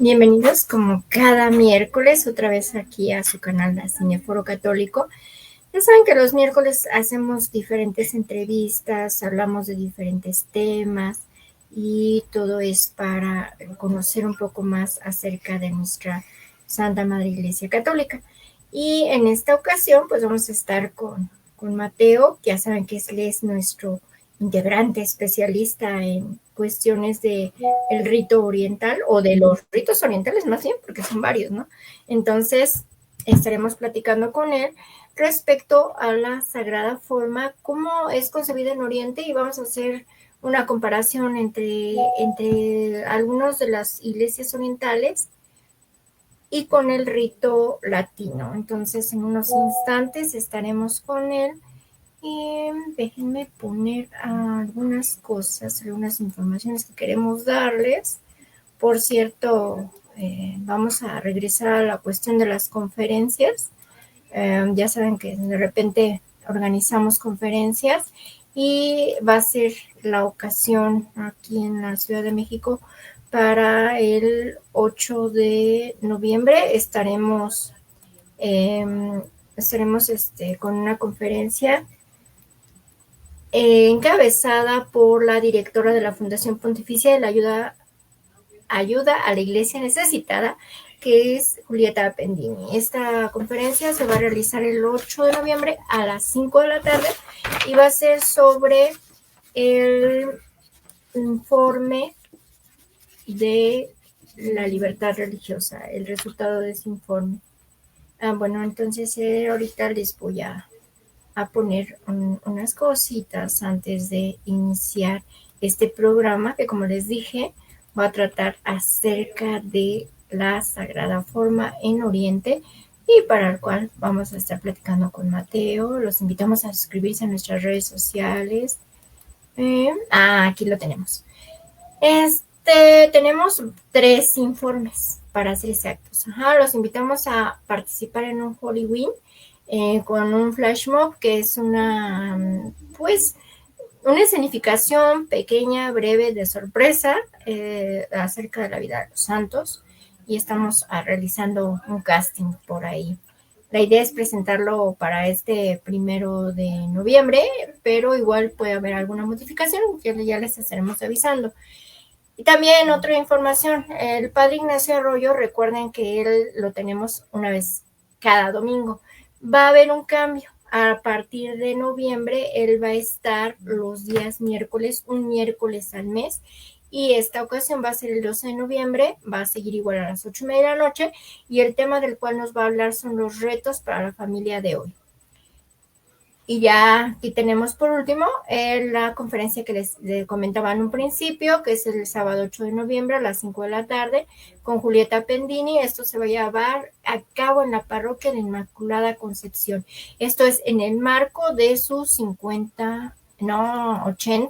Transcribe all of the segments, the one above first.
Bienvenidos como cada miércoles otra vez aquí a su canal de Cineforo Católico. Ya saben que los miércoles hacemos diferentes entrevistas, hablamos de diferentes temas y todo es para conocer un poco más acerca de nuestra Santa Madre Iglesia Católica. Y en esta ocasión pues vamos a estar con Mateo, ya saben que él es nuestro integrante especialista en cuestiones de el rito oriental o de los ritos orientales más bien, porque son varios, ¿no? Entonces estaremos platicando con él respecto a la Sagrada Forma, cómo es concebida en Oriente, y vamos a hacer una comparación entre algunas de las iglesias orientales y con el rito latino. Entonces en unos instantes estaremos con él. Y déjenme poner algunas cosas, algunas informaciones que queremos darles. Por cierto, vamos a regresar a la cuestión de las conferencias. Ya saben que de repente organizamos conferencias y va a ser la ocasión aquí en la Ciudad de México para el 8 de noviembre. Estaremos con una conferencia encabezada por la directora de la Fundación Pontificia de la Ayuda a la Iglesia Necesitada, que es Julieta Pendini. Esta conferencia se va a realizar el 8 de noviembre a las 5 de la tarde y va a ser sobre el informe de la libertad religiosa, el resultado de ese informe. Bueno, entonces ahorita les voy a poner unas cositas antes de iniciar este programa que, como les dije, va a tratar acerca de la Sagrada Forma en Oriente y para el cual vamos a estar platicando con Mateo. Los invitamos a suscribirse a nuestras redes sociales. Aquí lo tenemos. Tenemos 3 informes para ser exactos. Los invitamos a participar en un Holy Win con un flash mob, que es una escenificación pequeña, breve, de sorpresa acerca de la vida de los santos, y estamos realizando un casting por ahí. La idea es presentarlo para este 1 de noviembre, pero igual puede haber alguna modificación, ya les estaremos avisando. Y también otra información, el Padre Ignacio Arroyo, recuerden que él lo tenemos una vez cada domingo. Va a haber un cambio. A partir de noviembre, él va a estar los días miércoles, un miércoles al mes. Y esta ocasión va a ser el 12 de noviembre, va a seguir igual a las 8:30 de la noche. Y el tema del cual nos va a hablar son los retos para la familia de hoy. Y ya aquí tenemos por último la conferencia que les comentaba en un principio, que es el sábado 8 de noviembre a las 5 de la tarde con Julieta Pendini. Esto se va a llevar a cabo en la parroquia de Inmaculada Concepción. Esto es en el marco de su 80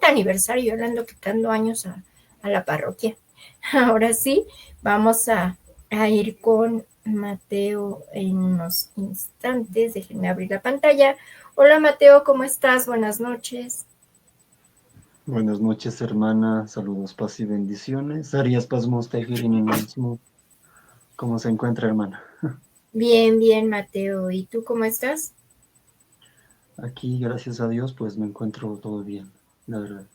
aniversario. Yo le ando quitando años a la parroquia. Ahora sí, vamos a ir con Mateo en unos instantes. Déjenme abrir la pantalla. Hola Mateo, ¿cómo estás? Buenas noches. Buenas noches, hermana. Saludos, paz y bendiciones. Arias pasmos mismo. ¿Cómo se encuentra, hermana? Bien, bien, Mateo. ¿Y tú cómo estás? Aquí, gracias a Dios, pues me encuentro todo bien, la verdad.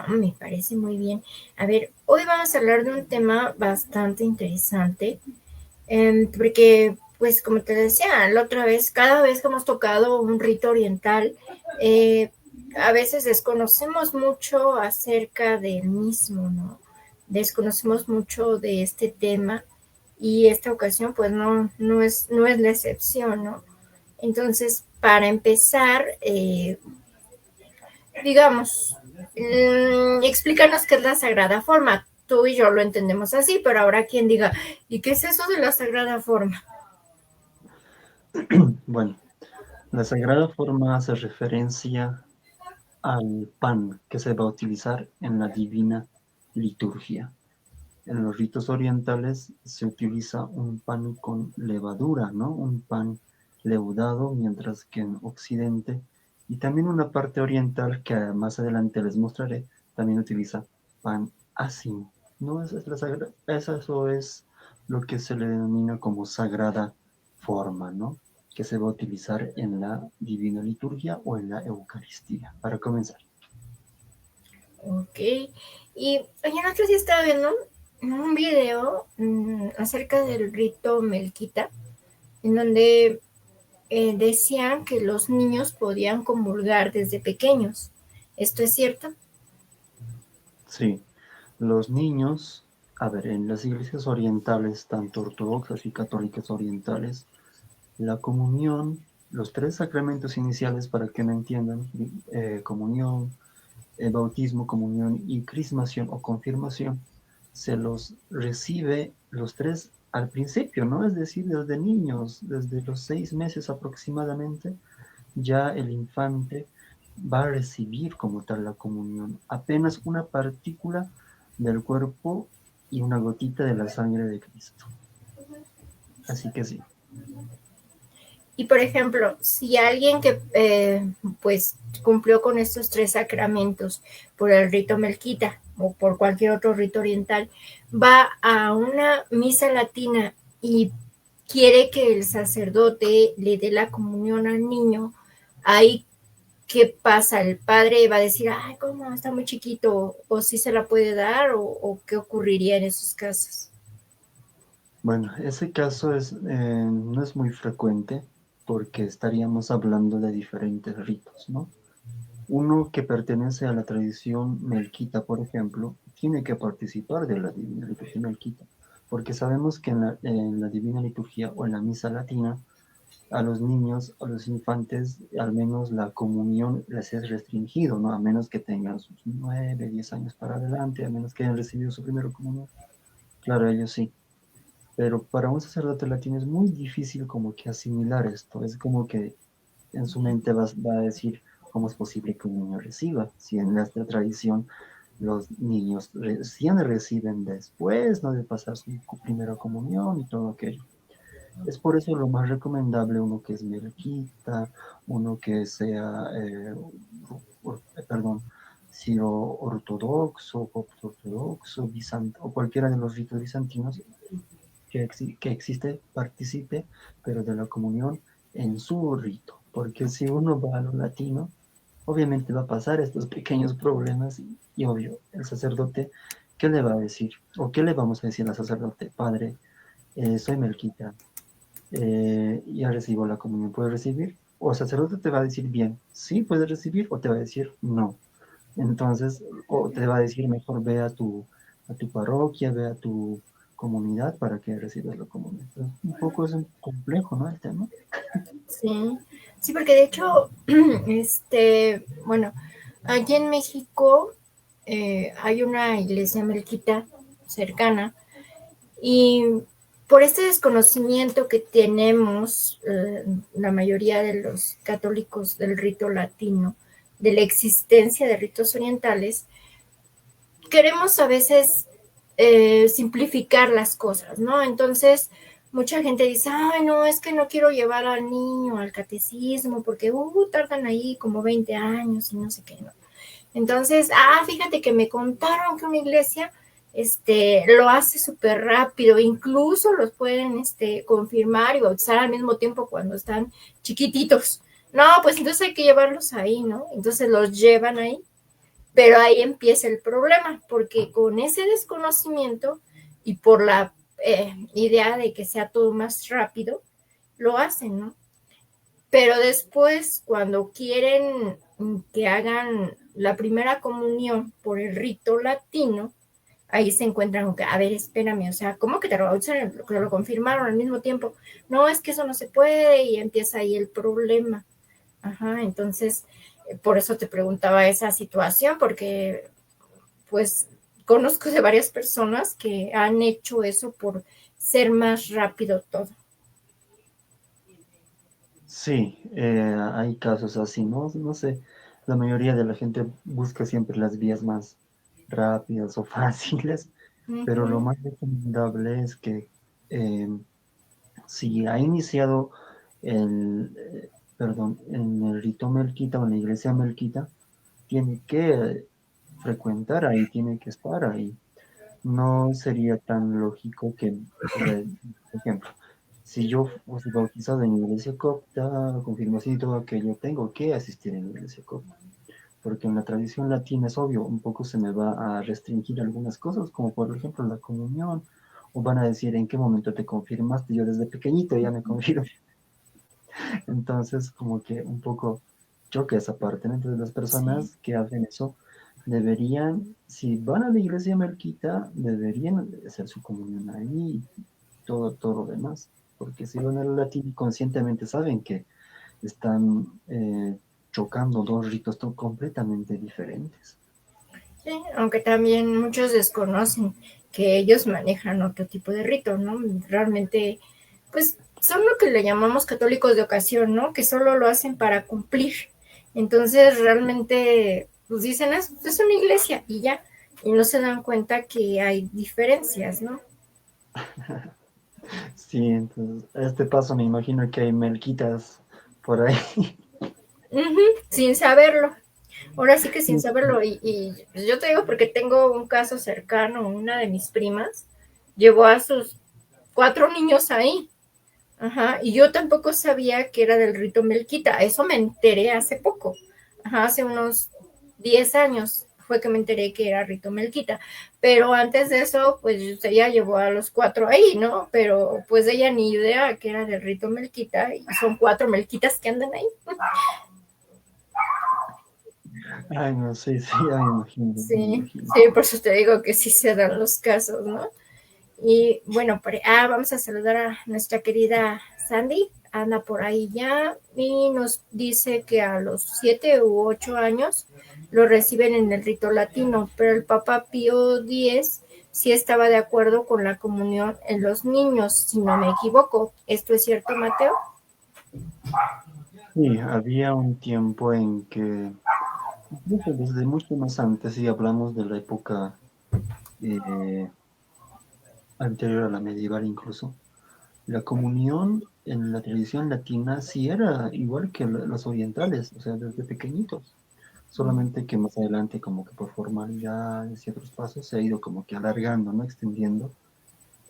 Me parece muy bien. A ver, hoy vamos a hablar de un tema bastante interesante, porque, pues, como te decía la otra vez, cada vez que hemos tocado un rito oriental, a veces desconocemos mucho acerca del mismo, ¿no? Desconocemos mucho de este tema, y esta ocasión, pues, no es la excepción, ¿no? Entonces, para empezar, digamos, explícanos qué es la Sagrada Forma. Tú y yo lo entendemos así, pero ahora quien diga, ¿y qué es eso de la Sagrada Forma? Bueno, la Sagrada Forma hace referencia al pan que se va a utilizar en la divina liturgia. En los ritos orientales se utiliza un pan con levadura, ¿no? Un pan leudado, mientras que en Occidente, y también una parte oriental que más adelante les mostraré, también utiliza pan ácimo, ¿no? Eso es lo que se le denomina como sagrada forma, ¿no? Que se va a utilizar en la Divina Liturgia o en la Eucaristía, para comenzar. Ok. Y oye, el otro día estaba viendo un video acerca del rito Melquita, en donde decían que los niños podían comulgar desde pequeños. ¿Esto es cierto? Sí, los niños, a ver, en las iglesias orientales, tanto ortodoxas y católicas orientales, la comunión, los tres sacramentos iniciales, para que me entiendan, comunión, bautismo, comunión y crismación o confirmación, se los recibe los tres al principio, ¿no? Es decir, desde niños, desde los 6 meses aproximadamente, ya el infante va a recibir como tal la comunión, apenas una partícula del cuerpo y una gotita de la sangre de Cristo. Así que sí. Y por ejemplo, si alguien que pues cumplió con estos tres sacramentos por el rito melquita o por cualquier otro rito oriental, va a una misa latina y quiere que el sacerdote le dé la comunión al niño, ahí qué pasa, el padre va a decir, ay, ¿cómo? Está muy chiquito, o si se la puede dar, o qué ocurriría en esos casos. Bueno, ese caso no es muy frecuente porque estaríamos hablando de diferentes ritos, ¿no? Uno que pertenece a la tradición melquita, por ejemplo, tiene que participar de la Divina Liturgia melquita, porque sabemos que en la Divina Liturgia o en la misa latina, a los niños, a los infantes, al menos la comunión les es restringido, ¿no? A menos que tengan sus 9, 10 años para adelante, a menos que hayan recibido su primera comunión. Claro, ellos sí. Pero para un sacerdote latino es muy difícil como que asimilar esto. Es como que en su mente va a decir, ¿cómo es posible que un niño reciba? Si en nuestra tradición los niños recién reciben después, ¿no? De pasar su primera comunión y todo aquello. Es por eso lo más recomendable uno que es melquita, uno que sea, perdón, siro ortodoxo, copto ortodoxo, o cualquiera de los ritos bizantinos que existe, participe, pero de la comunión en su rito. Porque si uno va a lo latino, obviamente va a pasar estos pequeños problemas y obvio, el sacerdote, ¿qué le va a decir? ¿O qué le vamos a decir al sacerdote? Padre, soy melquita, ya recibo la comunión, ¿puedo recibir? O el sacerdote te va a decir bien, sí, puedes recibir, o te va a decir no. Entonces, o te va a decir mejor ve a tu parroquia, ve a tu comunidad para que recibas la comunión. Entonces, un poco es un complejo, ¿no? El tema. Sí, sí, porque de hecho, bueno, aquí en México hay una iglesia melquita cercana y por este desconocimiento que tenemos la mayoría de los católicos del rito latino, de la existencia de ritos orientales, queremos a veces simplificar las cosas, ¿no? Entonces, mucha gente dice, ay, no, es que no quiero llevar al niño al catecismo porque tardan ahí como 20 años y no sé qué, ¿no? Entonces, fíjate que me contaron que una iglesia lo hace súper rápido, incluso los pueden confirmar y bautizar al mismo tiempo cuando están chiquititos. No, pues entonces hay que llevarlos ahí, ¿no? Entonces los llevan ahí, pero ahí empieza el problema, porque con ese desconocimiento y por la idea de que sea todo más rápido, lo hacen, ¿no? Pero después, cuando quieren que hagan la primera comunión por el rito latino, ahí se encuentran con que, a ver, espérame, o sea, ¿cómo que te lo bautizan? Que lo confirmaron al mismo tiempo. No, es que eso no se puede y empieza ahí el problema. Ajá, entonces, por eso te preguntaba esa situación, porque pues conozco de varias personas que han hecho eso por ser más rápido todo. Sí, hay casos así, ¿no? No sé, la mayoría de la gente busca siempre las vías más rápidas o fáciles, Uh pero lo -huh. más recomendable es que eh, si ha iniciado perdón, en el rito melquita o en la iglesia melquita, tiene que frecuentar ahí, tiene que estar ahí. no sería tan lógico que, o sea, por ejemplo, si yo fuese bautizado en la iglesia copta, confirmación y todo aquello, tengo que asistir en la iglesia copta. Porque en la tradición latina es obvio, un poco se me va a restringir algunas cosas, como por ejemplo la comunión, o van a decir en qué momento te confirmaste, yo desde pequeñito ya me confirmé. Entonces, como que un poco choca esa parte, ¿no? Entonces, las Sí. personas que hacen eso deberían, si van a la iglesia melquita, deberían hacer su comunión ahí y todo lo demás. Porque si van al latín, conscientemente saben que están chocando dos ritos completamente diferentes. Sí, aunque también muchos desconocen que ellos manejan otro tipo de rito, ¿no? Realmente, pues son lo que le llamamos católicos de ocasión, ¿no? Que solo lo hacen para cumplir. Entonces, realmente, pues dicen, es una iglesia y ya. Y no se dan cuenta que hay diferencias, ¿no? Sí, entonces, a este paso me imagino que hay melquitas por ahí. Ujú, sin saberlo. Ahora sí que sin saberlo. Y yo te digo porque tengo un caso cercano, una de mis primas llevó a sus 4 niños ahí. Ajá, y yo tampoco sabía que era del rito melquita, eso me enteré hace poco, ajá, hace unos 10 años fue que me enteré que era rito melquita, pero antes de eso, pues ella llevó a los 4 ahí, ¿no? Pero pues ella ni idea que era del rito melquita y son 4 melquitas que andan ahí. Ay, no sé, sí, ya me imagino, me Sí, imagino. sí, por eso te digo que sí se dan los casos, ¿no? Y bueno, vamos a saludar a nuestra querida Sandy, anda por ahí ya y nos dice que a los 7 u 8 años lo reciben en el rito latino, pero el Papa Pío X sí estaba de acuerdo con la comunión en los niños, si no me equivoco. ¿Esto es cierto, Mateo? Sí, había un tiempo en que, incluso desde mucho más antes, si hablamos de la época eh, anterior a la medieval incluso, la comunión en la tradición latina sí era igual que las orientales, o sea, desde pequeñitos. Solamente que más adelante, como que por formalidades y otros pasos, se ha ido como que alargando, ¿no? Extendiendo.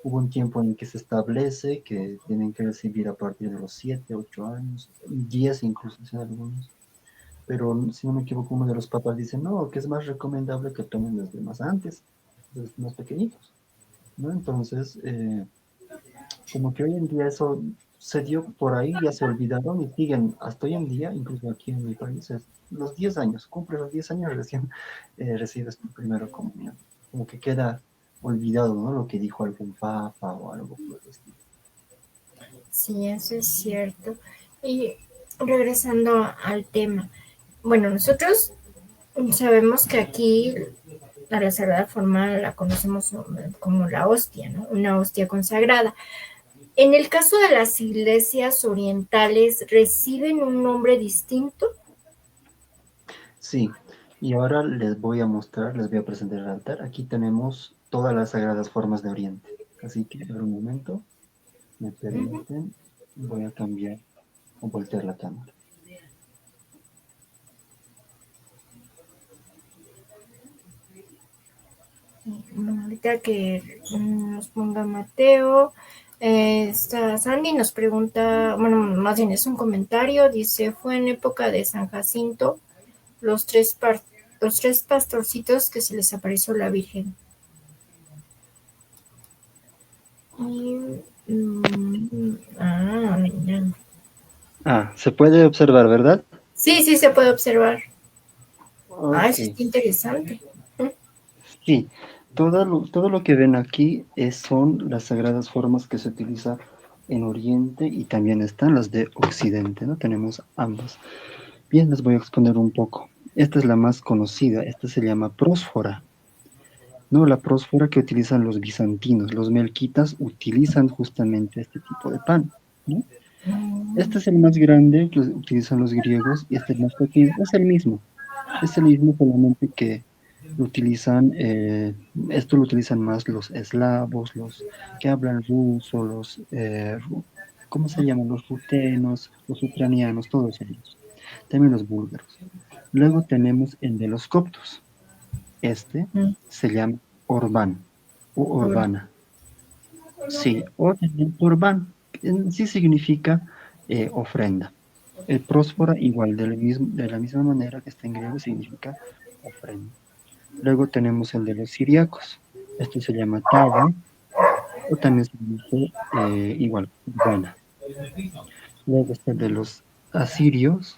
Hubo un tiempo en que se establece que tienen que recibir a partir de los 7, 8 años, 10 incluso, en algunos. Pero si no me equivoco, uno de los papas dice, no, que es más recomendable que tomen desde más antes, desde más pequeñitos, ¿no? Entonces, como que hoy en día eso se dio por ahí, ya se olvidaron y siguen hasta hoy en día, incluso aquí en mi país, es los 10 años, cumple los 10 años recién recibes tu primera comunión. Como que queda olvidado, ¿no? Lo que dijo algún papa o algo por el estilo. Sí, eso es cierto. Y regresando al tema, bueno, nosotros sabemos que aquí a la Sagrada Forma la conocemos como la hostia, ¿no? Una hostia consagrada. En el caso de las iglesias orientales, ¿reciben un nombre distinto? Sí, y ahora les voy a mostrar, les voy a presentar el altar. Aquí tenemos todas las sagradas formas de Oriente. Así que, en un momento, me Uh-huh. permiten, voy a cambiar o voltear la cámara. Ahorita que nos ponga Mateo, esta Sandy nos pregunta, bueno, más bien es un comentario, dice, fue en época de San Jacinto, los tres, los tres pastorcitos que se les apareció la Virgen. Y, mira. Ah, se puede observar, ¿verdad? Sí, sí se puede observar. Ah, Ok, eso está interesante. sí, todo lo que ven aquí son las sagradas formas que se utilizan en Oriente y también están las de Occidente, ¿no? Tenemos ambas. Bien, les voy a exponer un poco. Esta es la más conocida, esta se llama prósfora, ¿no? La prósfora que utilizan los bizantinos, los melquitas utilizan justamente este tipo de pan, ¿no? Este es el más grande que utilizan los griegos y este es el más pequeño, es el mismo solamente que lo utilizan, esto lo utilizan más los eslavos, los que hablan ruso, ¿cómo se llaman? Los rutenos, los ucranianos, todos ellos, también los búlgaros. Luego tenemos el de los coptos, este se llama Orbán. o urbana. Sí, o también Corban, en sí significa ofrenda. El próspora, igual de la misma manera que está en griego, significa ofrenda. Luego tenemos el de los siriacos. Esto se llama taba, o también se dice igual, urbana. Luego está el de los asirios.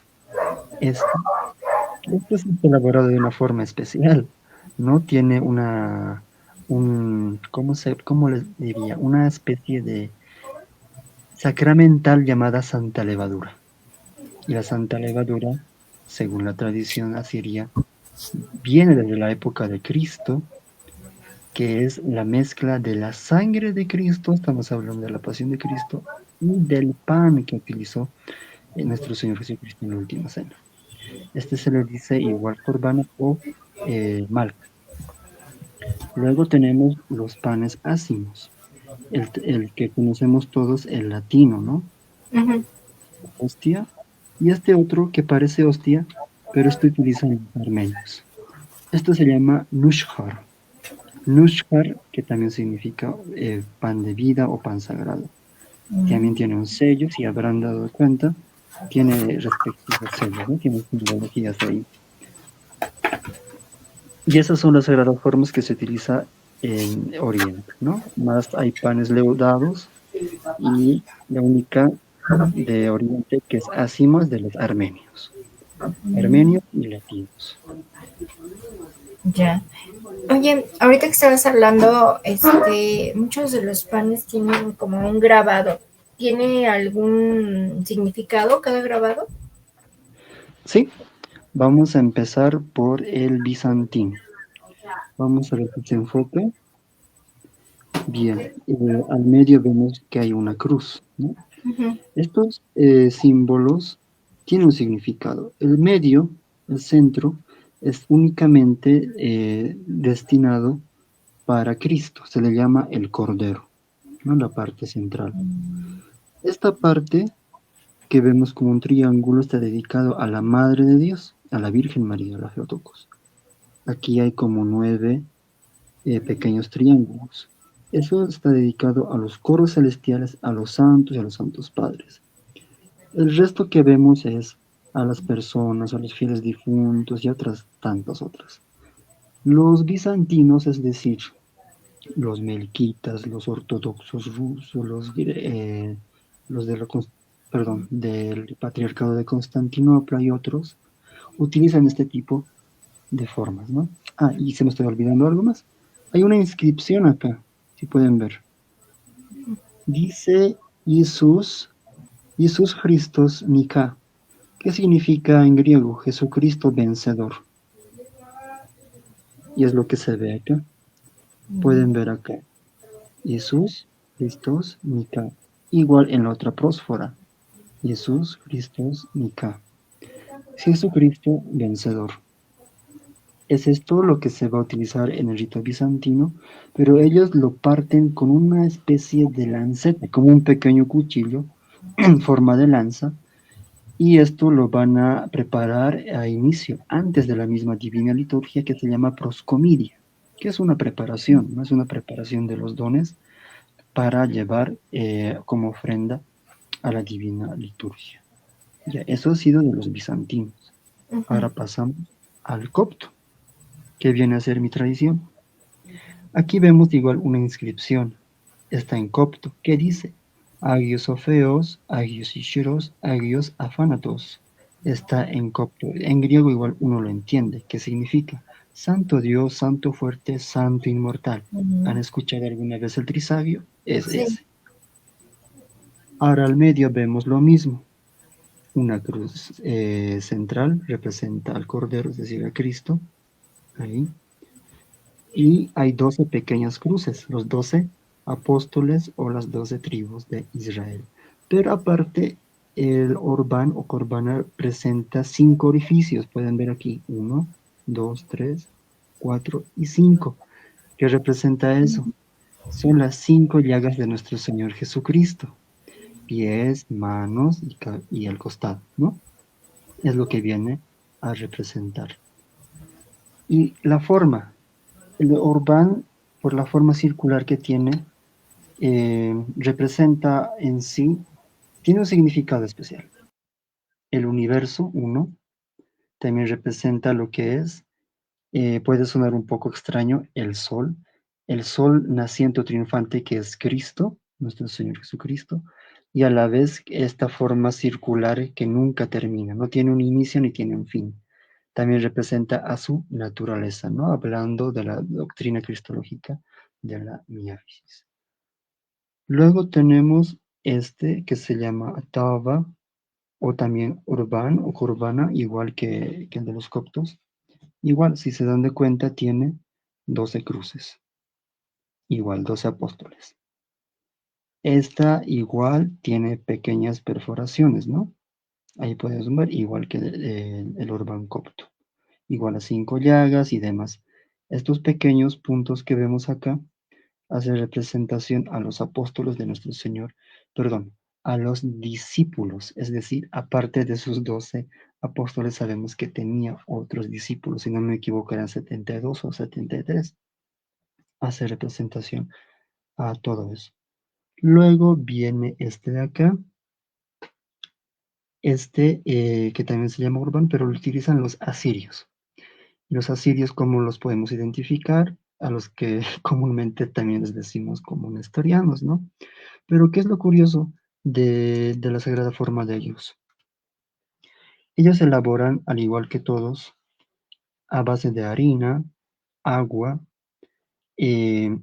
Este, este es elaborado de una forma especial, ¿no? Tiene ¿cómo les diría? Una especie de sacramental llamada Santa Levadura. Y la Santa Levadura, según la tradición asiria, viene desde la época de Cristo, que es la mezcla de la sangre de Cristo, estamos hablando de la pasión de Cristo, y del pan que utilizó nuestro Señor Jesucristo en la última cena. Este se le dice igual corbana o malca. Luego tenemos los panes ácimos, el que conocemos todos, el latino, ¿no? Ujú. Hostia, y este otro que parece hostia, pero esto utilizan los armenios. Esto se llama nushkar. Nushkar, que también significa pan de vida o pan sagrado. También tiene un sello, si habrán dado cuenta, tiene respectivos sellos, ¿no? Tiene simbologías ahí. Y esas son las sagradas formas que se utiliza en Oriente, ¿no? Más hay panes leudados y la única de Oriente que es ácima de los armenios. Armenios y latinos. Ya. Oye, ahorita que estabas hablando, muchos de los panes tienen como un grabado. ¿Tiene algún significado cada grabado? Sí, vamos a empezar por el bizantino. Vamos a ver si se enfoca. Bien, al medio vemos que hay una cruz, ¿no? Ujú. Estos símbolos tienen un significado. El medio, el centro, es únicamente destinado para Cristo. Se le llama el Cordero, ¿no? La parte central. Esta parte que vemos como un triángulo está dedicado a la Madre de Dios, a la Virgen María, la Theotokos. Aquí hay como 9 pequeños triángulos. Eso está dedicado a los coros celestiales, a los santos y a los santos padres. El resto que vemos es a las personas, a los fieles difuntos y otras tantas otras. Los bizantinos, es decir, los melquitas, los ortodoxos rusos, los de del patriarcado de Constantinopla y otros, utilizan este tipo de formas, ¿no? Ah, y se me estoy olvidando algo más. Hay una inscripción acá, si pueden ver. Dice Jesús Christos Nika, que significa en griego Jesucristo vencedor. Y es lo que se ve acá. Pueden ver acá. Jesús Christos Nika. Igual en la otra prósfora. Jesús Christos Nika. Jesucristo vencedor. Es esto lo que se va a utilizar en el rito bizantino, pero ellos lo parten con una especie de lanceta, como un pequeño cuchillo en forma de lanza, y esto lo van a preparar a inicio, antes de la misma divina liturgia que se llama proscomidia, que es una preparación, no es una preparación de los dones para llevar como ofrenda a la divina liturgia. Ya, eso ha sido de los bizantinos. Ujú. Ahora pasamos al copto, que viene a ser mi tradición. Aquí vemos igual una inscripción, está en copto, que dice Agios Ofeos, Agios Ishiros, Agios Afanatos. Está en copto. En griego igual uno lo entiende, que significa Santo Dios, Santo fuerte, Santo inmortal. ¿Han Ujú. escuchado alguna vez el trisagio? Es Sí. ese. Ahora al medio vemos lo mismo. Una cruz central representa al Cordero, es decir, a Cristo. Ahí. Y hay 12 pequeñas cruces, los 12 apóstoles o las 12 tribus de Israel. Pero aparte, el Orbán o Corbana presenta 5 orificios. Pueden ver aquí, 1, 2, 3, 4 y 5. ¿Qué representa eso? Son las 5 llagas de nuestro Señor Jesucristo. Pies, manos y el costado, ¿no? Es lo que viene a representar. Y la forma, el Orbán por la forma circular que tiene, representa en sí, tiene un significado especial. El universo, uno, también representa lo que es, puede sonar un poco extraño, el sol naciente o triunfante que es Cristo, nuestro Señor Jesucristo, y a la vez esta forma circular que nunca termina, no tiene un inicio ni tiene un fin. También representa a su naturaleza, ¿no? Hablando de la doctrina cristológica de la miafisis. Luego tenemos este que se llama Tava o también Urban o Kurbana, igual que el de los coptos. Igual, si se dan de cuenta, tiene 12 cruces, igual 12 apóstoles. Esta igual tiene pequeñas perforaciones, ¿no? Ahí puedes ver, igual que el Urban copto. Igual a 5 llagas y demás. Estos pequeños puntos que vemos acá hacen representación a los apóstoles de nuestro Señor, perdón, a los discípulos, es decir, aparte de sus 12 apóstoles, sabemos que tenía otros discípulos, si no me equivoco eran 72 o 73, hace representación a todo eso. Luego viene este de acá, este que también se llama Urban, pero lo utilizan los asirios. Los asirios, ¿cómo los podemos identificar? A los que comúnmente también les decimos como nestorianos, ¿no? Pero ¿qué es lo curioso de la sagrada forma de ellos? Ellos elaboran, al igual que todos, a base de harina, agua eh,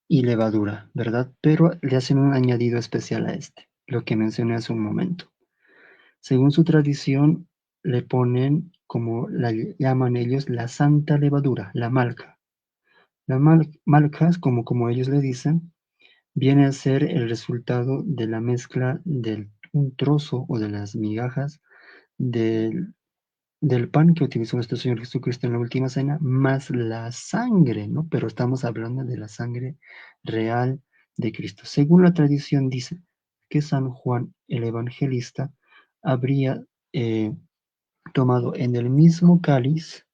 y levadura, ¿verdad? Pero le hacen un añadido especial a este, lo que mencioné hace un momento. Según su tradición, le ponen, como la llaman ellos, la santa levadura, la malca. La malca, como ellos le dicen, viene a ser el resultado de la mezcla de un trozo o de las migajas del, del pan que utilizó nuestro Señor Jesucristo en la última cena, más la sangre, ¿no? Pero estamos hablando de la sangre real de Cristo. Según la tradición dice que San Juan el Evangelista habría eh, tomado en el mismo cáliz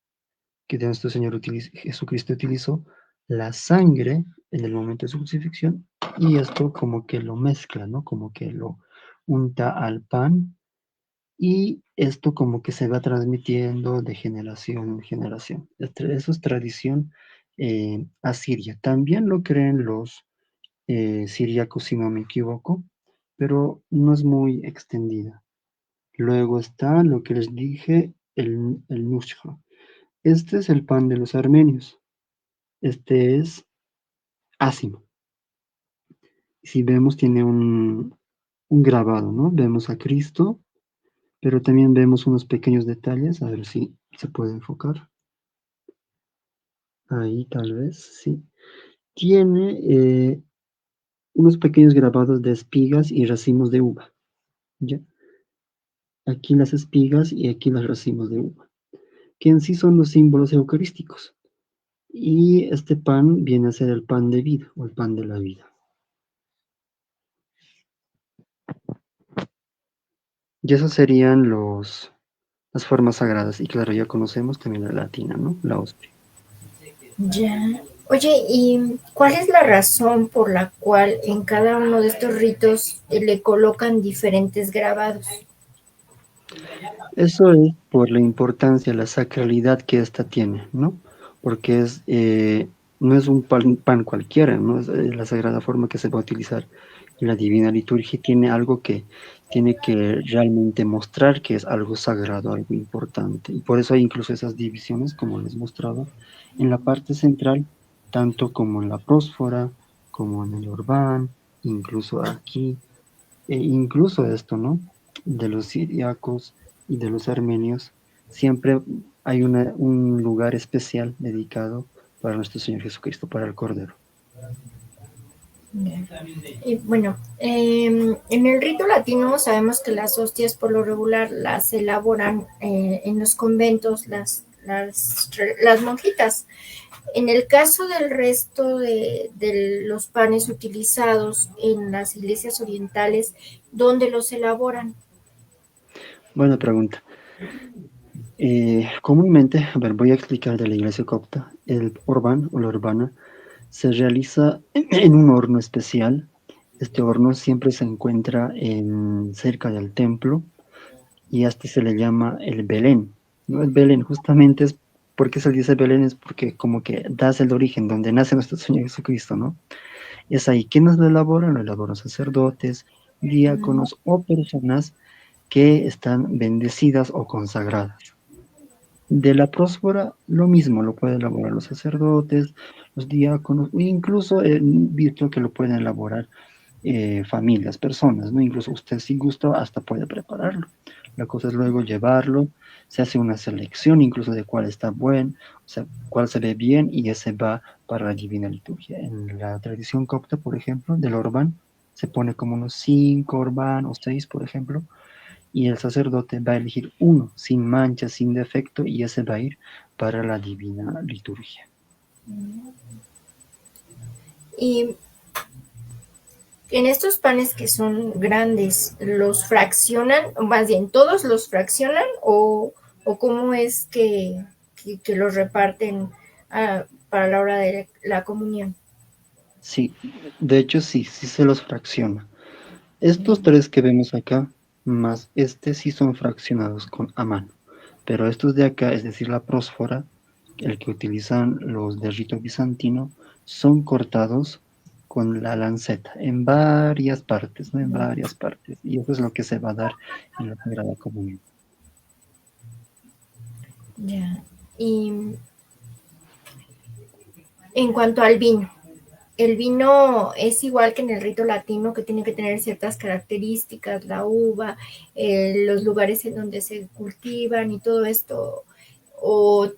que nuestro Señor Jesucristo utilizó la sangre en el momento de su crucifixión y esto como que lo mezcla, ¿no? Como que lo unta al pan y esto como que se va transmitiendo de generación en generación. Eso es tradición asiria. También lo creen los siríacos, si no me equivoco, pero no es muy extendida. Luego está lo que les dije, el nushra. Este es el pan de los armenios. Este es ácimo. Si vemos, tiene un grabado, ¿no? Vemos a Cristo, pero también vemos unos pequeños detalles. A ver si se puede enfocar. Ahí tal vez, sí. Tiene unos pequeños grabados de espigas y racimos de uva. ¿Ya? Aquí las espigas y aquí los racimos de uva, que en sí son los símbolos eucarísticos. Y este pan viene a ser el pan de vida o el pan de la vida. Y esos serían las formas sagradas. Y claro, ya conocemos también la latina, ¿no? La hostia. Ya. Oye, ¿y cuál es la razón por la cual en cada uno de estos ritos le colocan diferentes grabados? Eso es por la importancia, la sacralidad que ésta tiene, ¿no? Porque no es un pan cualquiera, ¿no? Es la sagrada forma que se va a utilizar en la divina liturgia. Tiene algo que tiene que realmente mostrar que es algo sagrado, algo importante. Y por eso hay incluso esas divisiones, como les he mostrado, en la parte central, tanto como en la prósfora, como en el urbán, incluso aquí, e incluso esto, ¿no? De los siriacos y de los armenios, siempre hay un lugar especial dedicado para nuestro Señor Jesucristo, para el Cordero. Y bueno, en el rito latino sabemos que las hostias por lo regular las elaboran en los conventos las monjitas. En el caso del resto de los panes utilizados en las iglesias orientales, ¿dónde los elaboran? Buena pregunta. Comúnmente, a ver, voy a explicar de la iglesia copta. El Orbán o la urbana se realiza en un horno especial. Este horno siempre se encuentra cerca del templo y a este se le llama el Belén. ¿No? El Belén justamente es, ¿por qué se le dice Belén? Es porque como que das el origen donde nace nuestro Señor Jesucristo, ¿no? Es ahí. ¿Quiénes lo elaboran? Lo elaboran sacerdotes, Mm, diáconos o personas que están bendecidas o consagradas. De la prósfora, lo mismo, lo pueden elaborar los sacerdotes, los diáconos, e incluso visto que lo pueden elaborar familias, personas, ¿no? Incluso usted si gusta hasta puede prepararlo. La cosa es luego llevarlo, se hace una selección incluso de cuál está buen, o sea, cuál se ve bien y ese va para la divina liturgia. En la tradición copta, por ejemplo, del Orbán, se pone como unos 5 Orbán o 6, por ejemplo, y el sacerdote va a elegir uno sin mancha, sin defecto, y ese va a ir para la divina liturgia. Y en estos panes que son grandes, ¿los fraccionan? O más bien, ¿todos los fraccionan? ¿O cómo es que los reparten para la hora de la comunión? Sí, de hecho sí, sí se los fracciona. Estos tres que vemos acá, más este sí son fraccionados con a mano. Pero estos de acá, es decir, la prósfora, el que utilizan los de rito bizantino, son cortados con la lanceta en varias partes, ¿no? En varias partes. Y eso es lo que se va a dar en la Sagrada Comunión. Ya. Y en cuanto al vino, el vino es igual que en el rito latino, que tiene que tener ciertas características, la uva, los lugares en donde se cultivan y todo esto, o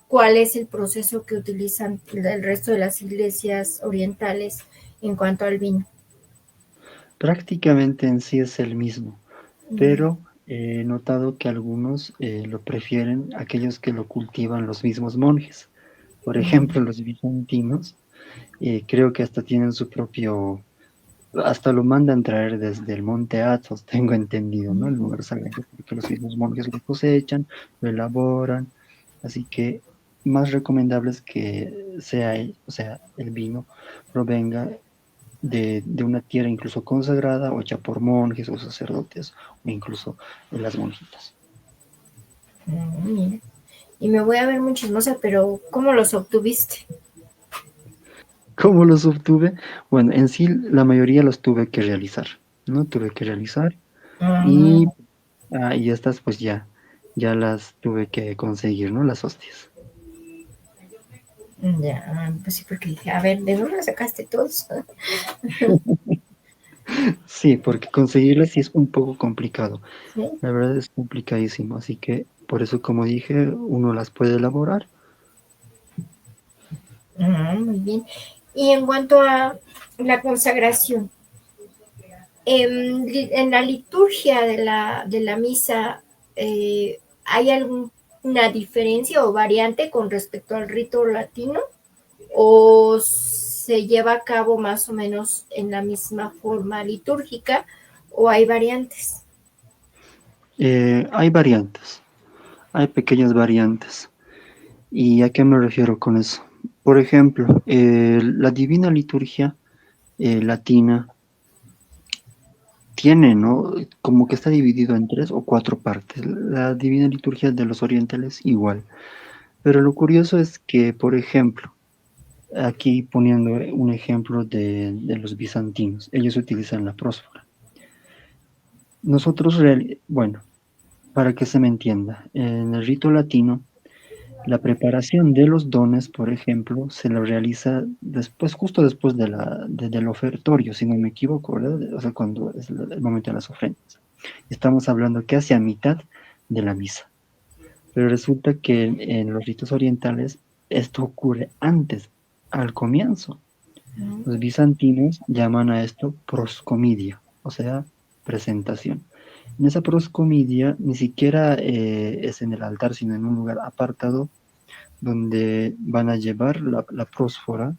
cuál es el proceso que utilizan el resto de las iglesias orientales en cuanto al vino. Prácticamente en sí es el mismo, Ya. pero he notado que algunos lo prefieren aquellos que lo cultivan los mismos monjes. Por ejemplo, los bizantinos, creo que hasta tienen su propio, hasta lo mandan traer desde el monte Athos, tengo entendido, ¿no? El lugar sagrado, porque los mismos monjes lo cosechan, lo elaboran, así que más recomendable es que sea, o sea, el vino provenga de una tierra incluso consagrada o hecha por monjes o sacerdotes o incluso de las monjitas. Mira. Y me voy a ver muy chismosa, pero ¿cómo los obtuviste? ¿Cómo los obtuve? Bueno, en sí la mayoría los tuve que realizar, ¿no? Tuve que realizar y, y estas pues ya las tuve que conseguir, ¿no? Las hostias. Ya, pues sí, porque dije, a ver, ¿de dónde sacaste todos? Sí, porque conseguirlas sí es un poco complicado. ¿Sí? La verdad es complicadísimo, así que por eso, como dije, uno las puede elaborar. Muy bien. Y en cuanto a la consagración, en la liturgia de la misa, ¿hay alguna diferencia o variante con respecto al rito latino? ¿O se lleva a cabo más o menos en la misma forma litúrgica? ¿O hay variantes? Hay variantes, hay pequeñas variantes. ¿Y a qué me refiero con eso? Por ejemplo, la Divina Liturgia latina tiene, ¿no? Como que está dividido en 3 o 4 partes. La Divina Liturgia de los orientales igual. Pero lo curioso es que, por ejemplo, aquí poniendo un ejemplo de los bizantinos, ellos utilizan la prósfora. Nosotros, bueno, para que se me entienda, en el rito latino, la preparación de los dones, por ejemplo, se lo realiza después, justo después del ofertorio, si no me equivoco, ¿verdad? O sea, cuando es el momento de las ofrendas. Estamos hablando que hacia mitad de la misa. Pero resulta que en los ritos orientales esto ocurre antes, al comienzo. Los bizantinos llaman a esto proscomidia, o sea, presentación. En esa proscomidia ni siquiera es en el altar, sino en un lugar apartado donde van a llevar la prósfora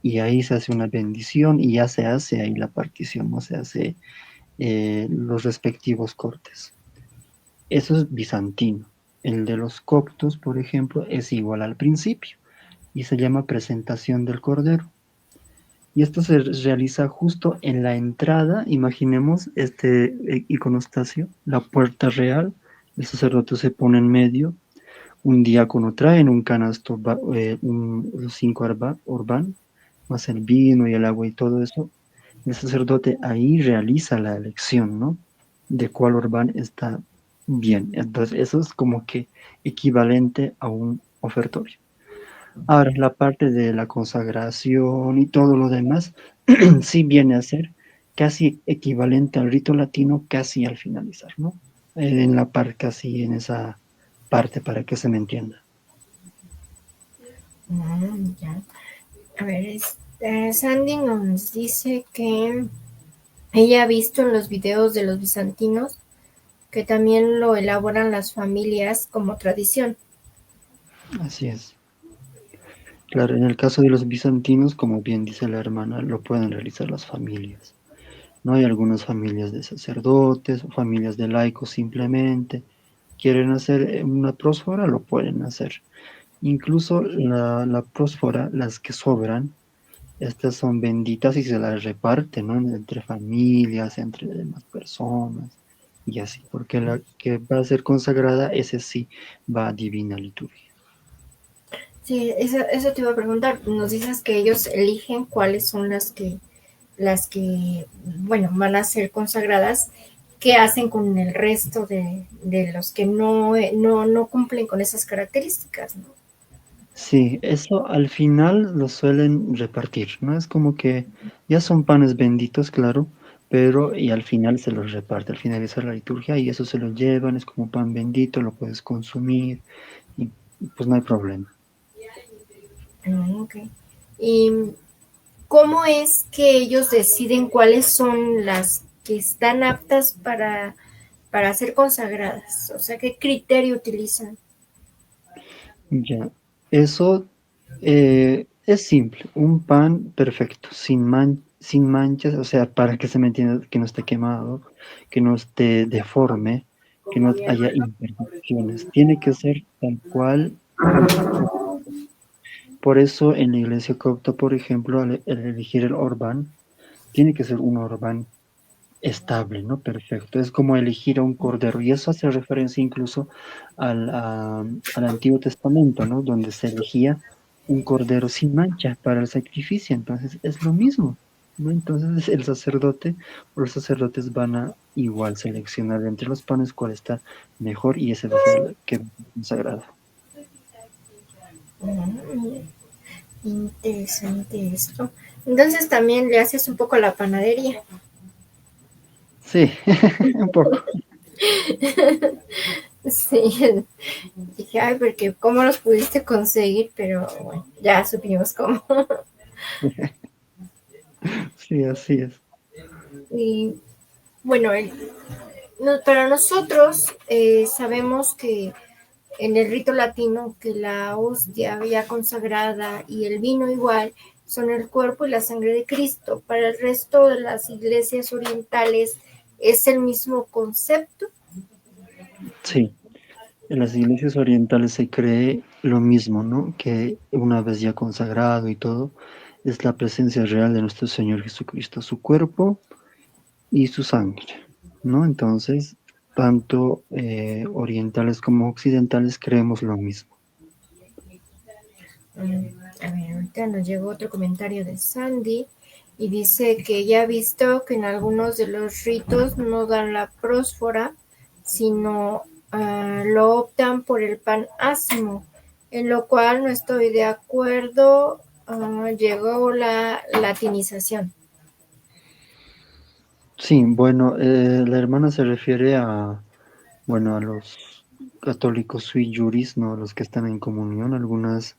y ahí se hace una bendición y ya se hace ahí la partición, no se hace los respectivos cortes. Eso es bizantino. El de los coptos, por ejemplo, es igual al principio y se llama presentación del Cordero. Y esto se realiza justo en la entrada, imaginemos este iconostasio, la puerta real, el sacerdote se pone en medio, un diácono trae en un canasto los 5 orbán, más el vino y el agua y todo eso. El sacerdote ahí realiza la elección, ¿no? De cuál orbán está bien. Entonces, eso es como que equivalente a un ofertorio. Ahora, la parte de la consagración y todo lo demás, sí viene a ser casi equivalente al rito latino, casi al finalizar, ¿no? En la parte, casi en esa parte, para que se me entienda. Ya. A ver, Sandy nos dice que ella ha visto en los videos de los bizantinos que también lo elaboran las familias como tradición. Así es. Claro, en el caso de los bizantinos, como bien dice la hermana, lo pueden realizar las familias. No hay algunas familias de sacerdotes o familias de laicos simplemente. Quieren hacer una prósfora, lo pueden hacer. Incluso la prósfora, las que sobran, estas son benditas y se las reparten, ¿no? Entre familias, entre demás personas y así, porque la que va a ser consagrada, ese sí va a divina liturgia. Sí, eso te iba a preguntar. Nos dices que ellos eligen cuáles son bueno, van a ser consagradas. ¿Qué hacen con el resto de los que no cumplen con esas características? ¿No? Sí, eso al final lo suelen repartir, ¿no? Es como que ya son panes benditos, claro, pero y al final se los reparte, al finalizar la liturgia y eso se lo llevan, es como pan bendito, lo puedes consumir y pues no hay problema. Ok. ¿Y cómo es que ellos deciden cuáles son las que están aptas para ser consagradas? O sea, ¿qué criterio utilizan? Ya, eso es simple, un pan perfecto, sin manchas, o sea, para que se me entienda que no esté quemado, que no esté deforme, que no haya imperfecciones. Tiene que ser tal cual como fue. Por eso en la iglesia copta, por ejemplo, al elegir el Orbán, tiene que ser un Orbán estable, ¿no? Perfecto. Es como elegir a un cordero. Y eso hace referencia incluso al Antiguo Testamento, ¿no? Donde se elegía un cordero sin mancha para el sacrificio. Entonces es lo mismo, ¿no? Entonces el sacerdote o los sacerdotes van a igual seleccionar entre los panes cuál está mejor y ese va a ser el que va a ser consagrado. Mm, interesante esto. Entonces también le haces un poco a la panadería. Sí, un poco. Sí, dije, ay, porque cómo los pudiste conseguir, pero bueno, ya supimos cómo. Sí, así es. Y bueno, para nosotros sabemos que en el rito latino que la hostia ya consagrada y el vino igual son el cuerpo y la sangre de Cristo. Para el resto de las iglesias orientales es el mismo concepto. Sí. En las iglesias orientales se cree lo mismo, ¿no? Que una vez ya consagrado y todo, es la presencia real de nuestro Señor Jesucristo, su cuerpo y su sangre, ¿no? Entonces, tanto orientales como occidentales creemos lo mismo. A ver, ahorita nos llegó otro comentario de Sandy y dice que ya ha visto que en algunos de los ritos no dan la prósfora, sino lo optan por el pan ácimo, en lo cual no estoy de acuerdo. Llegó la latinización. Sí, bueno, la hermana se refiere bueno, a los católicos sui juris, ¿no? Los que están en comunión, algunas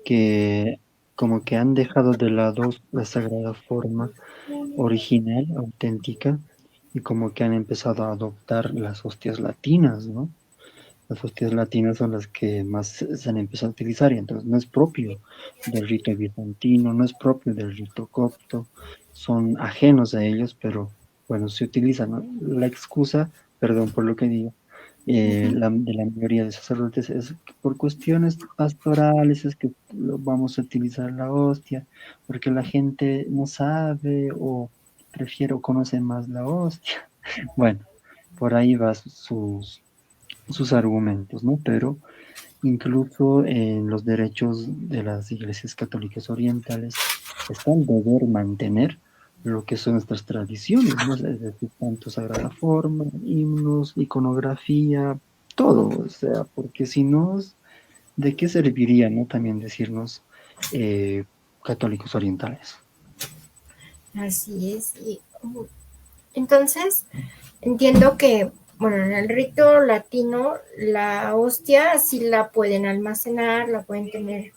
que como que han dejado de lado la sagrada forma original, auténtica, y como que han empezado a adoptar las hostias latinas, ¿no? Las hostias latinas son las que más se han empezado a utilizar y entonces no es propio del rito bizantino, no es propio del rito copto, son ajenos a ellos, pero bueno, se utilizan, ¿no? La excusa, perdón por lo que digo, de la mayoría de sacerdotes es que por cuestiones pastorales es que vamos a utilizar la hostia, porque la gente no sabe o prefiere o conoce más la hostia. Bueno, por ahí va sus argumentos, ¿no? Pero incluso en los derechos de las iglesias católicas orientales está el deber mantener lo que son nuestras tradiciones, ¿no? Es decir, tanto sagrada forma, himnos, iconografía, todo, o sea, porque si no, ¿de qué serviría, no? También decirnos católicos orientales. Así es. Y, entonces, entiendo que, bueno, en el rito latino, la hostia sí la pueden almacenar, la pueden tener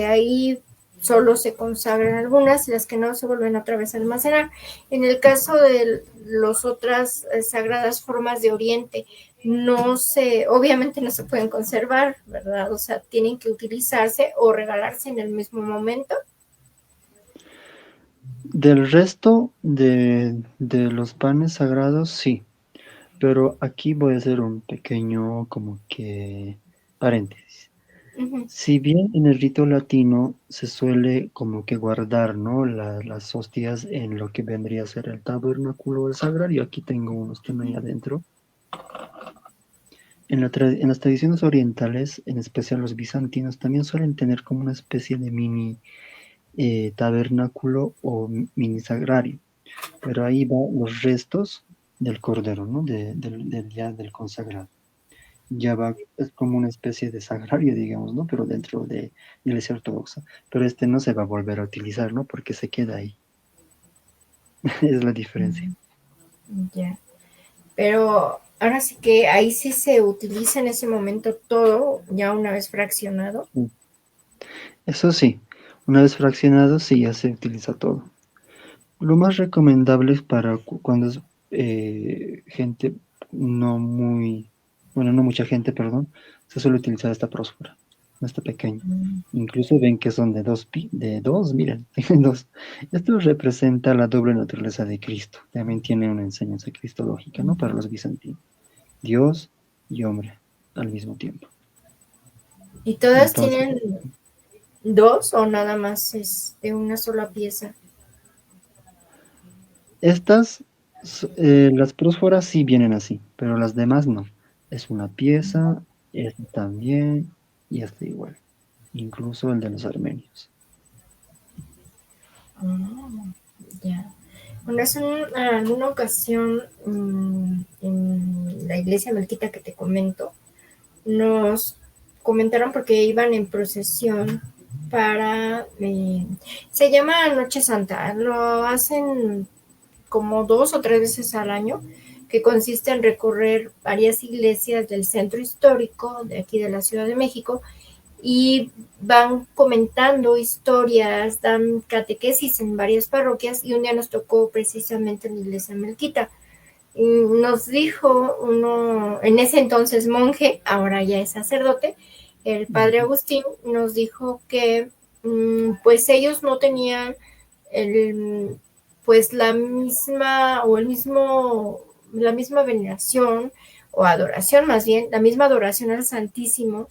ahí, solo se consagran algunas y las que no se vuelven otra vez a almacenar. En el caso de las otras sagradas formas de Oriente, obviamente no se pueden conservar, ¿verdad? O sea, tienen que utilizarse o regalarse en el mismo momento. Del resto de los panes sagrados, sí. Pero aquí voy a hacer un pequeño como que paréntesis. Uh-huh. Si bien en el rito latino se suele como que guardar, ¿no? Las hostias en lo que vendría a ser el tabernáculo del sagrario, aquí tengo unos que no hay adentro. En las tradiciones orientales, en especial los bizantinos, también suelen tener como una especie de mini tabernáculo o mini sagrario, pero ahí van los restos del cordero, ¿no? Ya del consagrado. Ya va, es como una especie de sagrario, digamos, ¿no? Pero dentro de la iglesia ortodoxa. Pero este no se va a volver a utilizar, ¿no? Porque se queda ahí. Es la diferencia. Ya. Pero ahora sí que ahí sí se utiliza en ese momento todo, ya una vez fraccionado. Sí. Eso sí, una vez fraccionado, sí, ya se utiliza todo. Lo más recomendable es para cuando es gente no muy, bueno, no mucha gente, perdón, se suele utilizar esta prósfera, esta pequeña. Incluso ven que son de dos, miren, tienen dos. Esto representa la doble naturaleza de Cristo. También tiene una enseñanza cristológica, ¿no? Para los bizantinos. Dios y hombre al mismo tiempo. ¿Y todas Entonces, tienen dos o nada más es de una sola pieza? estas, las prósforas sí vienen así, pero las demás no. Es una pieza, esta también, y esta igual. Incluso el de los armenios. Oh, ya. Bueno, es alguna ocasión en la iglesia melquita que te comento, nos comentaron porque iban en procesión para, se llama Noche Santa, lo hacen como 2 o 3 veces al año, que consiste en recorrer varias iglesias del centro histórico de aquí de la Ciudad de México y van comentando historias, dan catequesis en varias parroquias y un día nos tocó precisamente en la iglesia Melquita. Y nos dijo uno, en ese entonces monje, ahora ya es sacerdote, el padre Ujú. Agustín, nos dijo que pues ellos no tenían el, pues la misma o el mismo, la misma veneración o adoración más bien, la misma adoración al Santísimo,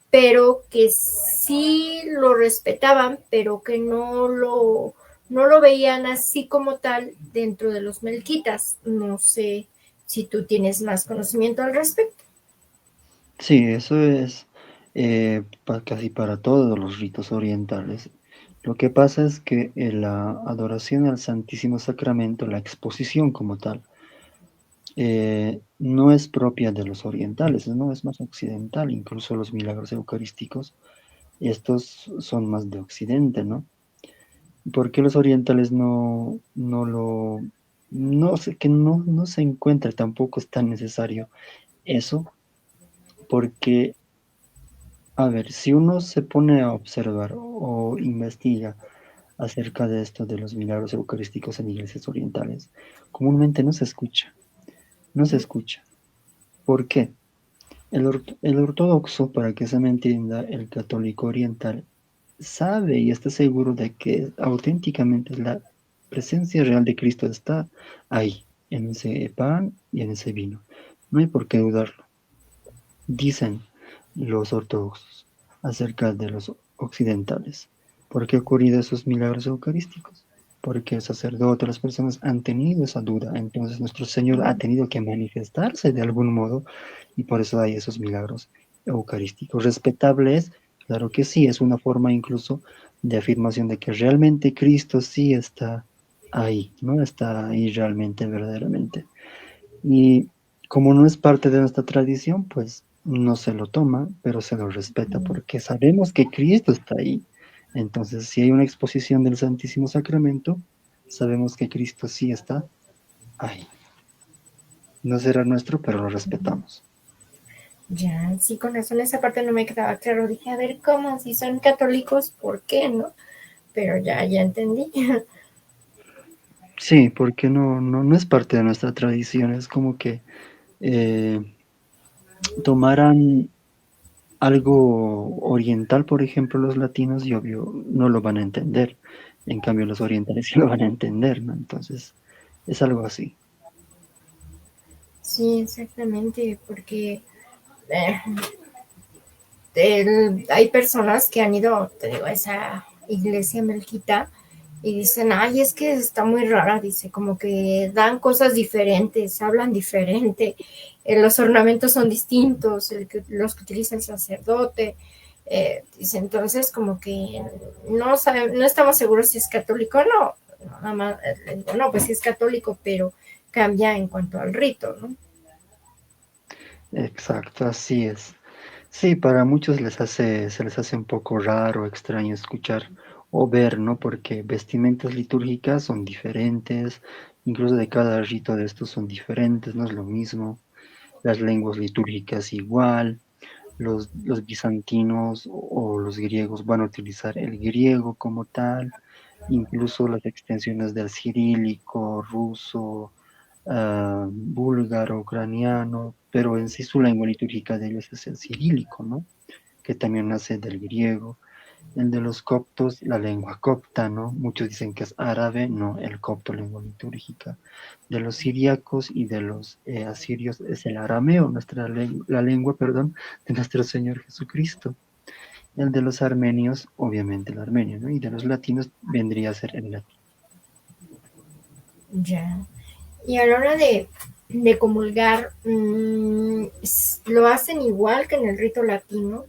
pero que sí lo respetaban, pero que no lo veían así como tal dentro de los melquitas. No sé si tú tienes más conocimiento al respecto. Sí, eso es casi para todos los ritos orientales. Lo que pasa es que la adoración al Santísimo Sacramento, la exposición como tal, no es propia de los orientales, no es más occidental, incluso los milagros eucarísticos, estos son más de occidente, ¿no? ¿Por qué los orientales no lo, no sé, que no se encuentra, tampoco es tan necesario eso? Porque, a ver, si uno se pone a observar o investiga acerca de esto de los milagros eucarísticos en iglesias orientales, comúnmente no se escucha, no se escucha. ¿Por qué? El ortodoxo, para que se me entienda, el católico oriental, sabe y está seguro de que auténticamente la presencia real de Cristo está ahí, en ese pan y en ese vino. No hay por qué dudarlo. Dicen los ortodoxos acerca de los occidentales. ¿Por qué han ocurrido esos milagros eucarísticos? Porque el sacerdote, las personas han tenido esa duda, entonces nuestro Señor ha tenido que manifestarse de algún modo y por eso hay esos milagros eucarísticos. Respetables, claro que sí, es una forma incluso de afirmación de que realmente Cristo sí está ahí, ¿no? Está ahí realmente, verdaderamente. Y como no es parte de nuestra tradición, pues no se lo toma, pero se lo respeta porque sabemos que Cristo está ahí. Entonces, si hay una exposición del Santísimo Sacramento, sabemos que Cristo sí está ahí. No será nuestro, pero lo respetamos. Ya, sí, con razón esa parte no me quedaba claro. Dije, a ver, ¿cómo? Si son católicos, ¿por qué no? Pero ya entendí. Sí, porque no es parte de nuestra tradición. Es como que eh, tomaran algo oriental, por ejemplo, los latinos, y obvio no lo van a entender. En cambio, los orientales sí lo van a entender, ¿no? Entonces, es algo así. Sí, exactamente, porque eh, hay personas que han ido, te digo, a esa iglesia melquita y dicen, ay, es que está muy rara, dice, como que dan cosas diferentes, hablan diferente, los ornamentos son distintos, los que utiliza el sacerdote, dice, entonces como que no estamos seguros si es católico o no, nada más, le digo, no, pues sí es católico, pero cambia en cuanto al rito, ¿no? Exacto, así es. Sí, para muchos se les hace un poco raro, extraño escuchar o ver, ¿no? Porque vestimentas litúrgicas son diferentes, incluso de cada rito de estos son diferentes, no es lo mismo. Las lenguas litúrgicas igual. Los bizantinos o los griegos van a utilizar el griego como tal, incluso las extensiones del cirílico, ruso, búlgaro, ucraniano, pero en sí su lengua litúrgica de ellos es el cirílico, ¿no? Que también nace del griego. El de los coptos, la lengua copta, ¿no? Muchos dicen que es árabe, no, el copto, lengua litúrgica. De los siríacos y de los asirios es el arameo, la lengua, perdón, de nuestro Señor Jesucristo. El de los armenios, obviamente el armenio, ¿no? Y de los latinos vendría a ser el latín. Ya. Y a la hora de comulgar, lo hacen igual que en el rito latino,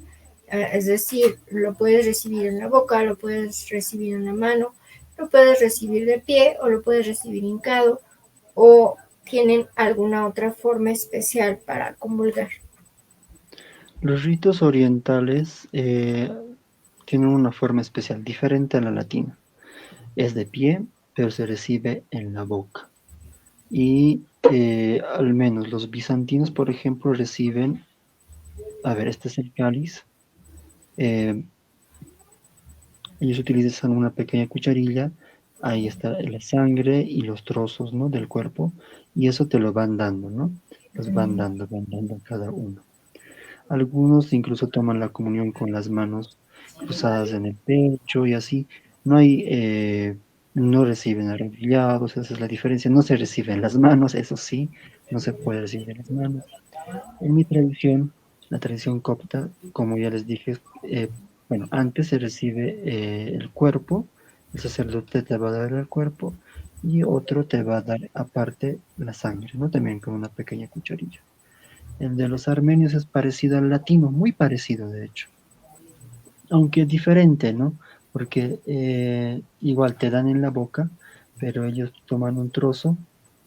es decir, lo puedes recibir en la boca, lo puedes recibir en la mano, lo puedes recibir de pie o lo puedes recibir hincado, o tienen alguna otra forma especial para comulgar. Los ritos orientales tienen una forma especial, diferente a la latina. Es de pie, pero se recibe en la boca. Y al menos los bizantinos, por ejemplo, reciben, a ver, este es el cáliz, eh, ellos utilizan una pequeña cucharilla, ahí está la sangre y los trozos, ¿no? Del cuerpo, y eso te lo van dando, ¿no? Los van dando a cada uno. Algunos incluso toman la comunión con las manos cruzadas en el pecho y así. No hay, no reciben arrodillados, esa es la diferencia. No se reciben las manos, eso sí, no se puede recibir en las manos. En mi tradición, la tradición copta, como ya les dije, bueno, antes se recibe el cuerpo, el sacerdote te va a dar el cuerpo y otro te va a dar aparte la sangre, ¿no? También con una pequeña cucharilla. El de los armenios es parecido al latino, muy parecido de hecho, aunque diferente, ¿no? Porque igual te dan en la boca, pero ellos toman un trozo,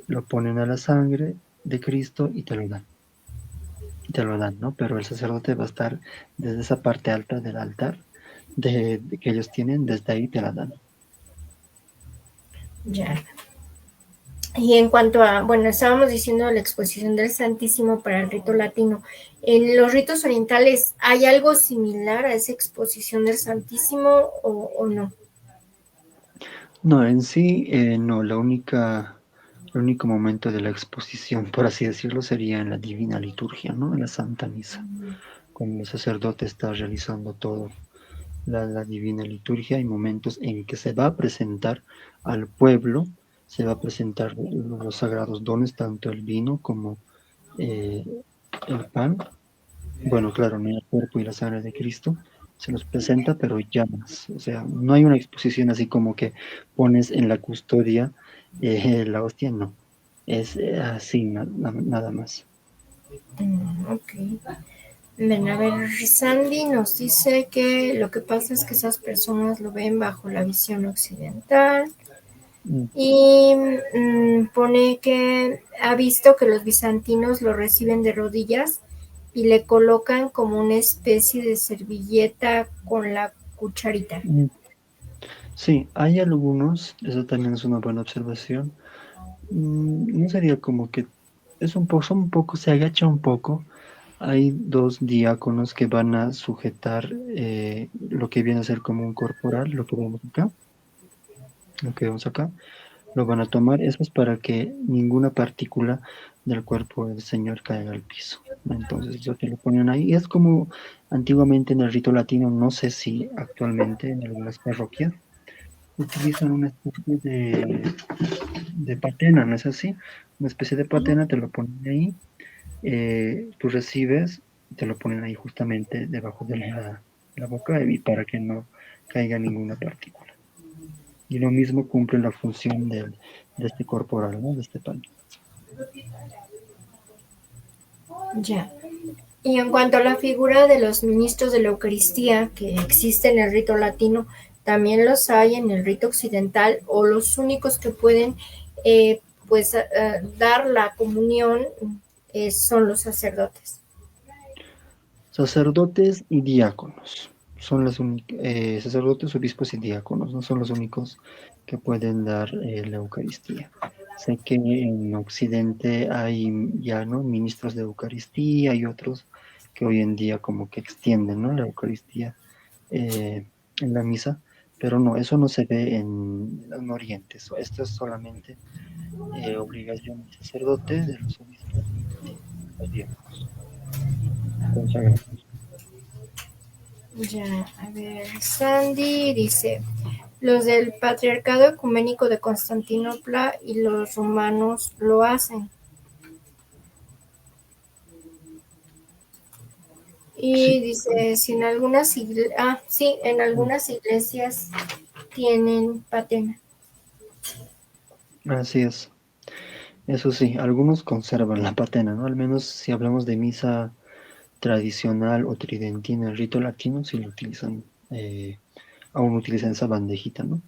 lo ponen a la sangre de Cristo y te lo dan. Y te lo dan, ¿no? Pero el sacerdote va a estar desde esa parte alta del altar que ellos tienen, desde ahí te la dan. Ya. Y en cuanto a, bueno, estábamos diciendo la exposición del Santísimo para el rito latino. ¿En los ritos orientales hay algo similar a esa exposición del Santísimo o no? No, en sí, no, el único momento de la exposición, por así decirlo, sería en la Divina Liturgia, ¿no? En la Santa Misa, cuando el sacerdote está realizando todo la Divina Liturgia. Hay momentos en que se va a presentar al pueblo, se va a presentar los sagrados dones, tanto el vino como eh, el pan, Bueno, claro, no el cuerpo y la sangre de Cristo, se los presenta, pero llamas. O sea, no hay una exposición así como que pones en la custodia la hostia, no. Es así, nada más. Ok. Ven, a ver, Sandy nos dice que lo que pasa es que esas personas lo ven bajo la visión occidental Mm, y pone que ha visto que los bizantinos lo reciben de rodillas y le colocan como una especie de servilleta con la cucharita. mm. Sí, hay algunos, eso también es una buena observación. No sería como que es un poco, son un poco, se agacha un poco. Hay dos diáconos que van a sujetar lo que viene a ser como un corporal, lo que vemos acá, lo van a tomar. Eso es para que ninguna partícula del cuerpo del Señor caiga al piso. Entonces, eso te lo ponen ahí. Es como antiguamente en el rito latino, no sé si actualmente en algunas parroquias utilizan una especie de patena, ¿no es así? Una especie de patena, te lo ponen ahí, tú recibes, te lo ponen ahí justamente debajo de la boca y para que no caiga ninguna partícula. Y lo mismo cumple la función de este corporal, ¿no? De este pan. Ya. Y en cuanto a la figura de los ministros de la Eucaristía que existe en el rito latino, también los hay en el rito occidental o los únicos que pueden pues dar la comunión son los sacerdotes. Sacerdotes y diáconos. Son los únicos, sacerdotes, obispos y diáconos, no son los únicos que pueden dar la Eucaristía. Sé que en Occidente hay ya, ¿no? Ministros de Eucaristía y otros que hoy en día como que extienden, ¿no? La Eucaristía en la misa, pero no, eso no se ve en Oriente. Esto es solamente obligación del sacerdote, de los obispos y de los diáconos consagrados. Ya, a ver, Sandy dice, los del Patriarcado Ecuménico de Constantinopla y los romanos lo hacen. Sí, Y dice, si en algunas iglesias, sí, en algunas iglesias tienen patena. así es. Eso sí, algunos conservan la patena, ¿no? Al menos si hablamos de misa tradicional o tridentina, el rito latino, sí lo utilizan, aún utilizan esa bandejita, ¿no?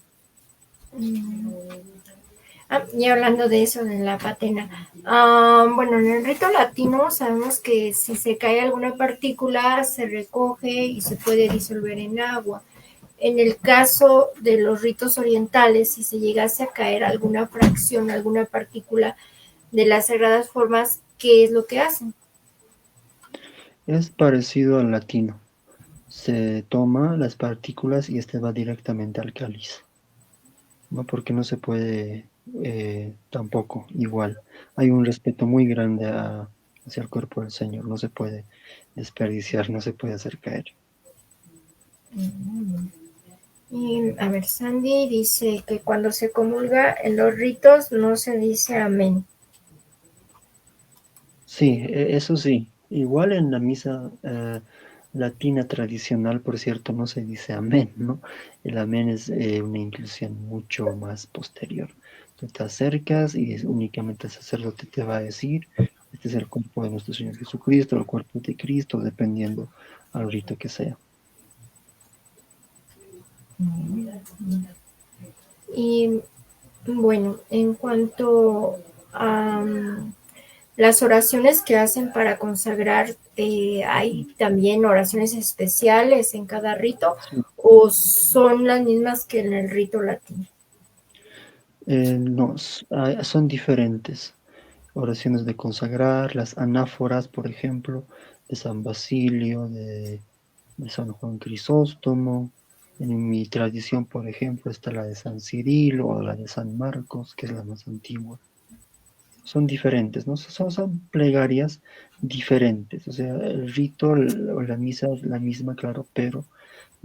Y hablando de eso, de la patena, bueno, en el rito latino sabemos que si se cae alguna partícula se recoge y se puede disolver en agua. En el caso de los ritos orientales, si se llegase a caer alguna fracción, alguna partícula de las sagradas formas, ¿qué es lo que hacen? Es parecido al latino. Se toma las partículas y este va directamente al cáliz, ¿no? Porque no se puede tampoco igual. Hay un respeto muy grande hacia el cuerpo del Señor, no se puede desperdiciar, no se puede hacer caer. Y a ver, Sandy dice que cuando se comulga en los ritos no se dice amén. Sí, eso sí. Igual en la misa latina tradicional, por cierto, no se dice amén, ¿no? El amén es una inclusión mucho más posterior. Tú te acercas y únicamente el sacerdote te va a decir, este es el cuerpo de nuestro Señor Jesucristo, el cuerpo de Cristo, dependiendo al rito que sea. Y bueno, en cuanto a las oraciones que hacen para consagrar, ¿hay también oraciones especiales en cada rito Sí. o son las mismas que en el rito latino? No, son diferentes. Oraciones de consagrar, las anáforas, por ejemplo, de San Basilio, de San Juan Crisóstomo. En mi tradición, por ejemplo, está la de San Cirilo o la de San Marcos, que es la más antigua. Son diferentes, ¿no? Son plegarias diferentes. O sea, el rito o la misa es la misma, claro, pero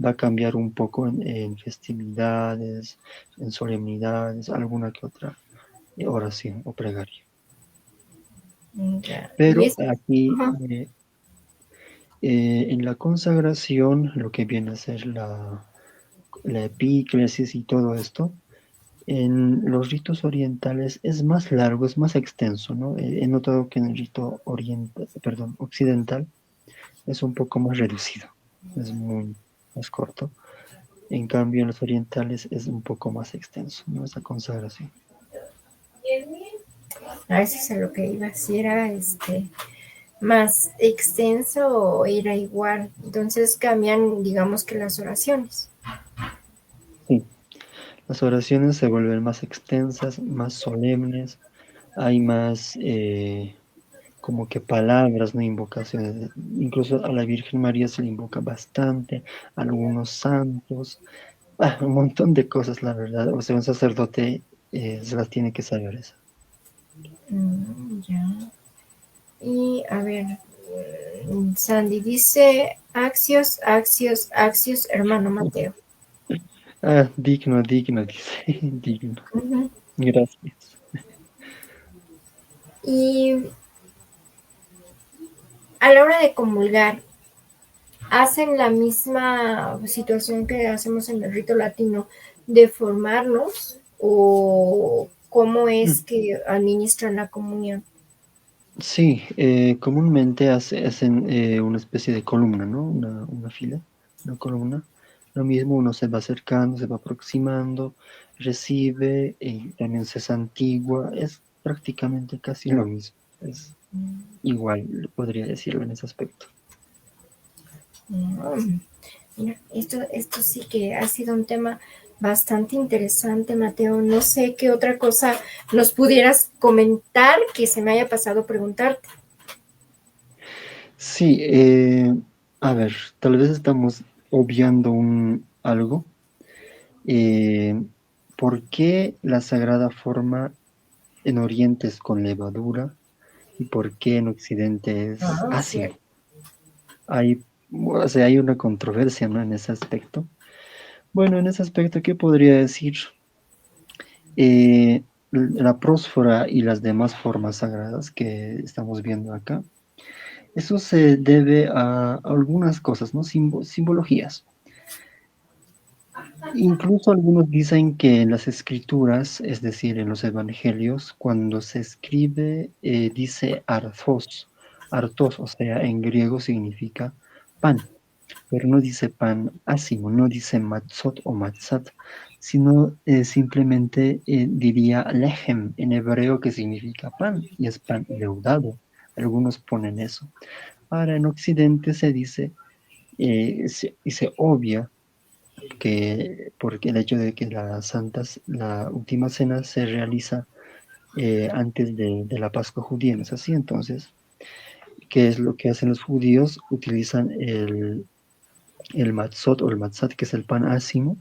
va a cambiar un poco en festividades, en solemnidades, alguna que otra oración o plegaria. Ya. Y Pero es, aquí ajá. En la consagración, lo que viene a ser la epíclesis y todo esto, en los ritos orientales es más largo, es más extenso, ¿no? He notado que en el rito perdón, occidental es un poco más reducido, es muy más corto. En cambio, en los orientales es un poco más extenso, ¿no? Esa consagración. A veces es a lo que iba, si era más extenso o era igual. Entonces cambian, digamos que las oraciones. Sí, las oraciones se vuelven más extensas, más solemnes, hay más como que palabras, no invocaciones. Incluso a la Virgen María se le invoca bastante, a algunos santos, un montón de cosas, la verdad. O sea, un sacerdote se las tiene que saber esa. Ya. Y a ver, Sandy dice Axios, Axios, Axios, hermano Mateo. Digno, digno, dice, digno. Ujú. Gracias. Y a la hora de comulgar, ¿hacen la misma situación que hacemos en el rito latino de formarnos o cómo es que administran la comunión? Sí, comúnmente hacen una especie de columna, ¿no? Una fila, una columna. Lo mismo, uno se va acercando, se va aproximando, recibe y también se santigua. Es prácticamente casi lo mismo. Es igual, podría decirlo en ese aspecto. Mm, Mira, esto sí que ha sido un tema bastante interesante, Mateo. No sé qué otra cosa nos pudieras comentar que se me haya pasado preguntarte. Sí, a ver, tal vez estamos obviando algo. Eh, ¿Por qué la sagrada forma en Oriente es con levadura y por qué en Occidente es Ah, ácido? cierto. O sea, hay una controversia, ¿no? En ese aspecto. Bueno, en ese aspecto, ¿qué podría decir? La prósfora y las demás formas sagradas que estamos viendo acá, eso se debe a algunas cosas, ¿no? Simbologías. Incluso algunos dicen que en las escrituras, es decir, en los evangelios, cuando se escribe, dice arthos. Arthos, o sea, en griego significa pan, pero no dice pan ácimo, no dice matzot o matzat, sino simplemente diría lechem en hebreo, que significa pan, y es pan leudado. Algunos ponen eso. Ahora en Occidente se dice y se obvia que porque el hecho de que la última cena se realiza antes de la Pascua judía, ¿no es así? Entonces, ¿qué es lo que hacen los judíos? Utilizan el matzot o el matzat, que es el pan ácimo,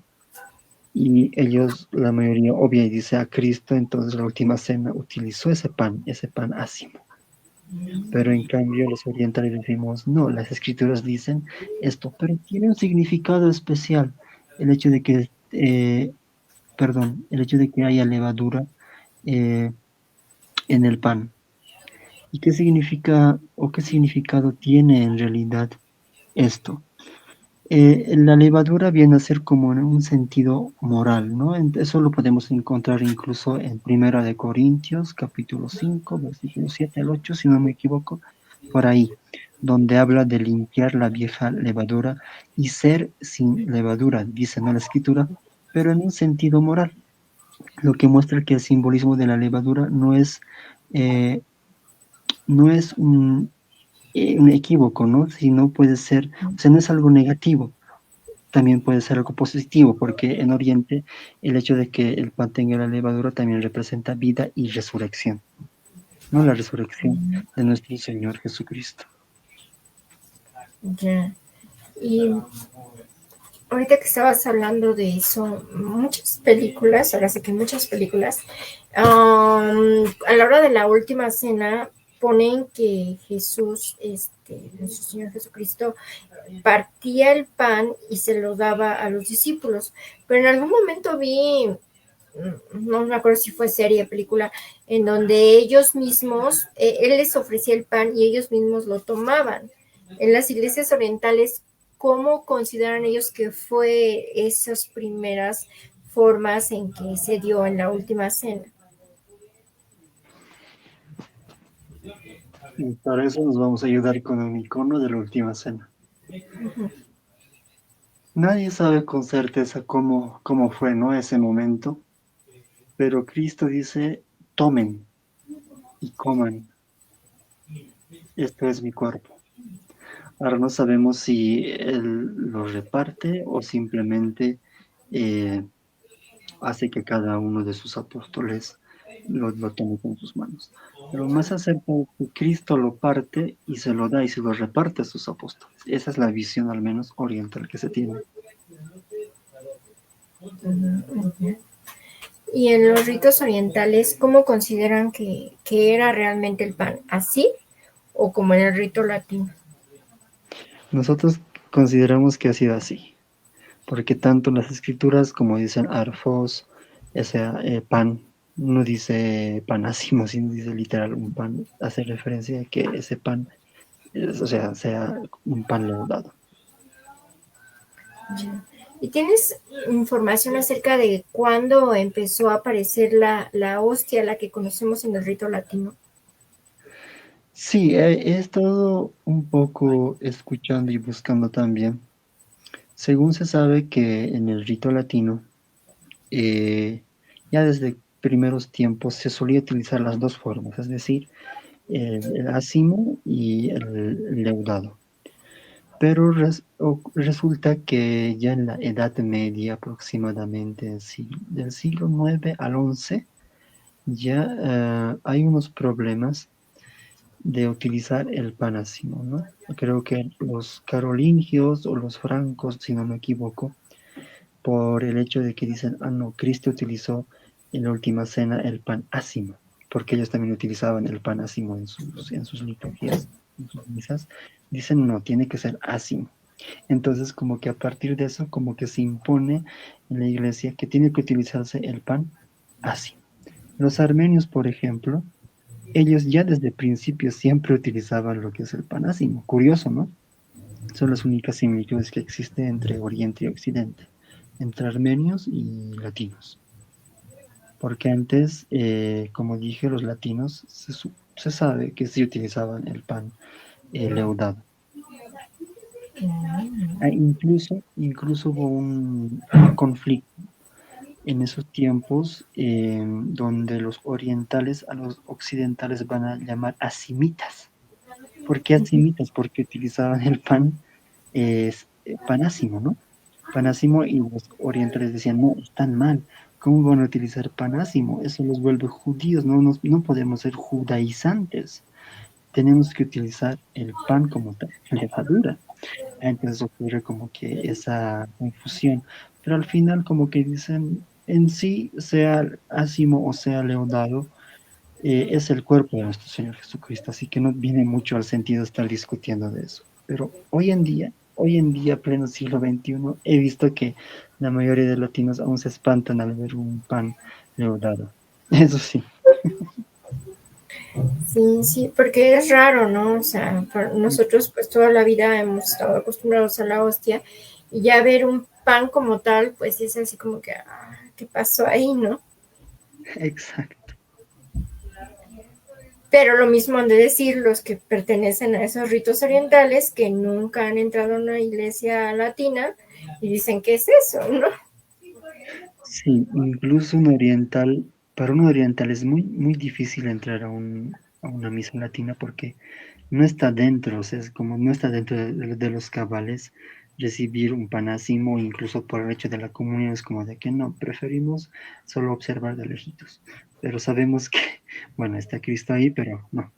y ellos, la mayoría, obvia y dice a Cristo, entonces la última cena utilizó ese pan ácimo. Pero en cambio los orientales decimos, no, las escrituras dicen esto, pero tiene un significado especial el hecho de que, perdón, el hecho de que haya levadura eh, en el pan. ¿Y qué significa o qué significado tiene en realidad esto? La levadura viene a ser como en un sentido moral, ¿no? Eso lo podemos encontrar incluso en Primera de Corintios, capítulo 5 versículos 7 al 8 si no me equivoco, por ahí, donde habla de limpiar la vieja levadura y ser sin levadura, dice, ¿no? La escritura, pero en un sentido moral, lo que muestra que el simbolismo de la levadura eh, no es un equívoco, ¿no? Sino puede ser, o sea, no es algo negativo, también puede ser algo positivo, porque en Oriente el hecho de que el pan tenga la levadura también representa vida y resurrección, ¿no? La resurrección de nuestro Señor Jesucristo. Ya. Y ahorita que estabas hablando de eso, muchas películas, ahora sí que muchas películas, a la hora de la última cena ponen que Jesús, nuestro Señor Jesucristo, partía el pan y se lo daba a los discípulos. Pero en algún momento vi, no me acuerdo si fue serie, película, en donde ellos mismos, él les ofrecía el pan y ellos mismos lo tomaban. En las iglesias orientales, ¿cómo consideran ellos que fue esas primeras formas en que se dio en la última cena? Y para eso nos vamos a ayudar con un icono de la última cena. Uh-huh. Nadie sabe con certeza cómo fue, ¿no? Ese momento, pero Cristo dice, tomen y coman, esto es mi cuerpo. Ahora no sabemos si Él lo reparte o simplemente eh, hace que cada uno de sus apóstoles lo tome con sus manos. Pero más acerca de que Cristo lo parte y se lo da y se lo reparte a sus apóstoles. Esa es la visión al menos oriental que se tiene. Uh-huh. Y en los ritos orientales, ¿cómo consideran que era realmente el pan? ¿Así o como en el rito latino? Nosotros consideramos que ha sido así, porque tanto las escrituras como dicen arfos, ese pan, no dice panásimo, sino dice literal un pan, hace referencia a que ese pan, o sea un pan leudado. ¿Y tienes información acerca de cuándo empezó a aparecer la hostia, la que conocemos en el rito latino? Sí, he estado un poco escuchando y buscando también. Según se sabe que en el rito latino, eh, ya desde primeros tiempos se solía utilizar las dos formas, es decir, el ácimo y el leudado. Pero resulta que ya en la Edad Media, aproximadamente del siglo IX al XI, ya hay unos problemas de utilizar el panásimo, ¿no? Creo que los carolingios o los francos, si no me equivoco, por el hecho de que dicen, ah, no, Cristo utilizó en la última cena el pan ácimo, porque ellos también utilizaban el pan ácimo en sus liturgias, en sus misas, dicen, no, tiene que ser ácimo. Entonces, como que a partir de eso, como que se impone en la iglesia que tiene que utilizarse el pan ácimo. Los armenios, por ejemplo, ellos ya desde el principio siempre utilizaban lo que es el pan ácimo. Curioso, ¿no? Son las únicas similitudes que existen entre Oriente y Occidente, entre armenios y latinos. Porque antes, como dije, los latinos se sabe que sí utilizaban el pan leudado. Incluso hubo un conflicto en esos tiempos donde los orientales a los occidentales van a llamar asimitas. ¿Por qué asimitas? Porque utilizaban el pan panásimo, ¿no? Panásimo y los orientales decían, no, están mal. ¿Cómo van a utilizar panásimo? Eso los vuelve judíos, no podemos ser judaizantes. Tenemos que utilizar el pan como tal, levadura. Entonces ocurre como que esa confusión. Pero al final como que dicen, en sí, sea ácimo o sea leudado, es el cuerpo de nuestro Señor Jesucristo, así que no viene mucho al sentido estar discutiendo de eso. Pero hoy en día, pleno siglo XXI, he visto que la mayoría de latinos aún se espantan al ver un pan leudado. Eso sí. Sí, sí, porque es raro, ¿no? O sea, nosotros pues toda la vida hemos estado acostumbrados a la hostia y ya ver un pan como tal, pues es así como que, ¿qué pasó ahí, no? Exacto. Pero lo mismo han de decir los que pertenecen a esos ritos orientales que nunca han entrado a una iglesia latina y dicen, ¿qué es eso, no? Sí, incluso para un oriental es muy, muy difícil entrar a una misa latina porque no está dentro, o sea, es como no está dentro de los cabales recibir un panásimo, incluso por el hecho de la comunión, es como de que no, preferimos solo observar de lejitos. Pero sabemos que, bueno, está Cristo ahí, pero no.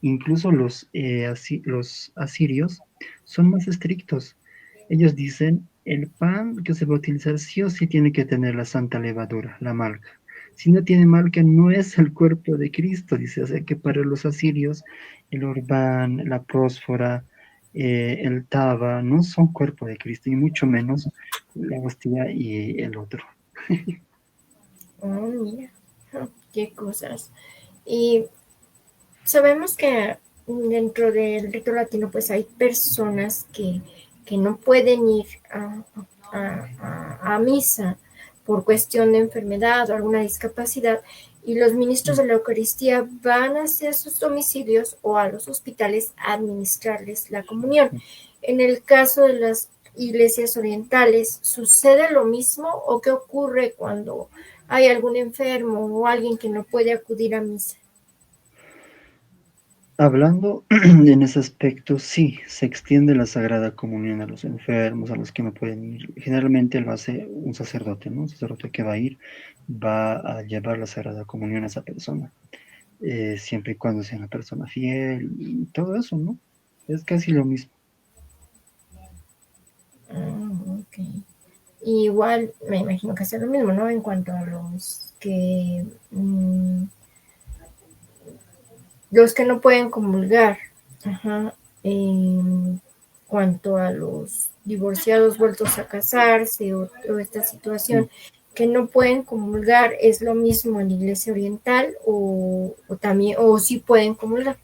Incluso los asirios son más estrictos. Ellos dicen, el pan que se va a utilizar sí o sí tiene que tener la santa levadura, la malca. Si no tiene malca, no es el cuerpo de Cristo, dice. O sea que para los asirios, el Orbán, la prósfora, el taba, no son cuerpo de Cristo, y mucho menos la hostia y el otro. Oh, mira, qué cosas. Y sabemos que dentro del rito latino pues hay personas que no pueden ir a misa por cuestión de enfermedad o alguna discapacidad, y los ministros de la Eucaristía van hacia sus domicilios o a los hospitales a administrarles la comunión. En el caso de las iglesias orientales, ¿sucede lo mismo o qué ocurre cuando hay algún enfermo o alguien que no puede acudir a misa? Hablando en ese aspecto, sí, se extiende la Sagrada Comunión a los enfermos, a los que no pueden ir. Generalmente lo hace un sacerdote, ¿no? Un sacerdote que va a ir, va a llevar la Sagrada Comunión a esa persona, siempre y cuando sea una persona fiel y todo eso, ¿no? Es casi lo mismo. Ok. Y igual me imagino que hace lo mismo, ¿no? En cuanto a los que no pueden comulgar, ajá, en cuanto a los divorciados vueltos a casarse o esta situación que no pueden comulgar, ¿es lo mismo en la iglesia oriental o también, o sí pueden comulgar?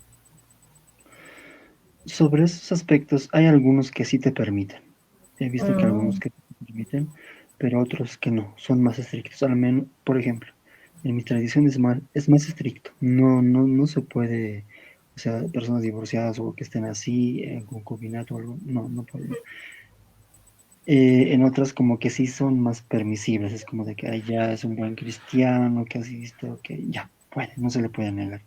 Sobre esos aspectos, hay algunos que sí te permiten. He visto que algunos Mm, que te permiten, pero otros que no, son más estrictos. Al menos, por ejemplo, en mi tradición es más estricto. No se puede, o sea, personas divorciadas o que estén así, en concubinato o algo, no pueden. En otras como que sí son más permisibles, es como de que "Ay, ya es un buen cristiano, que así visto, que ya puede, no se le puede negar".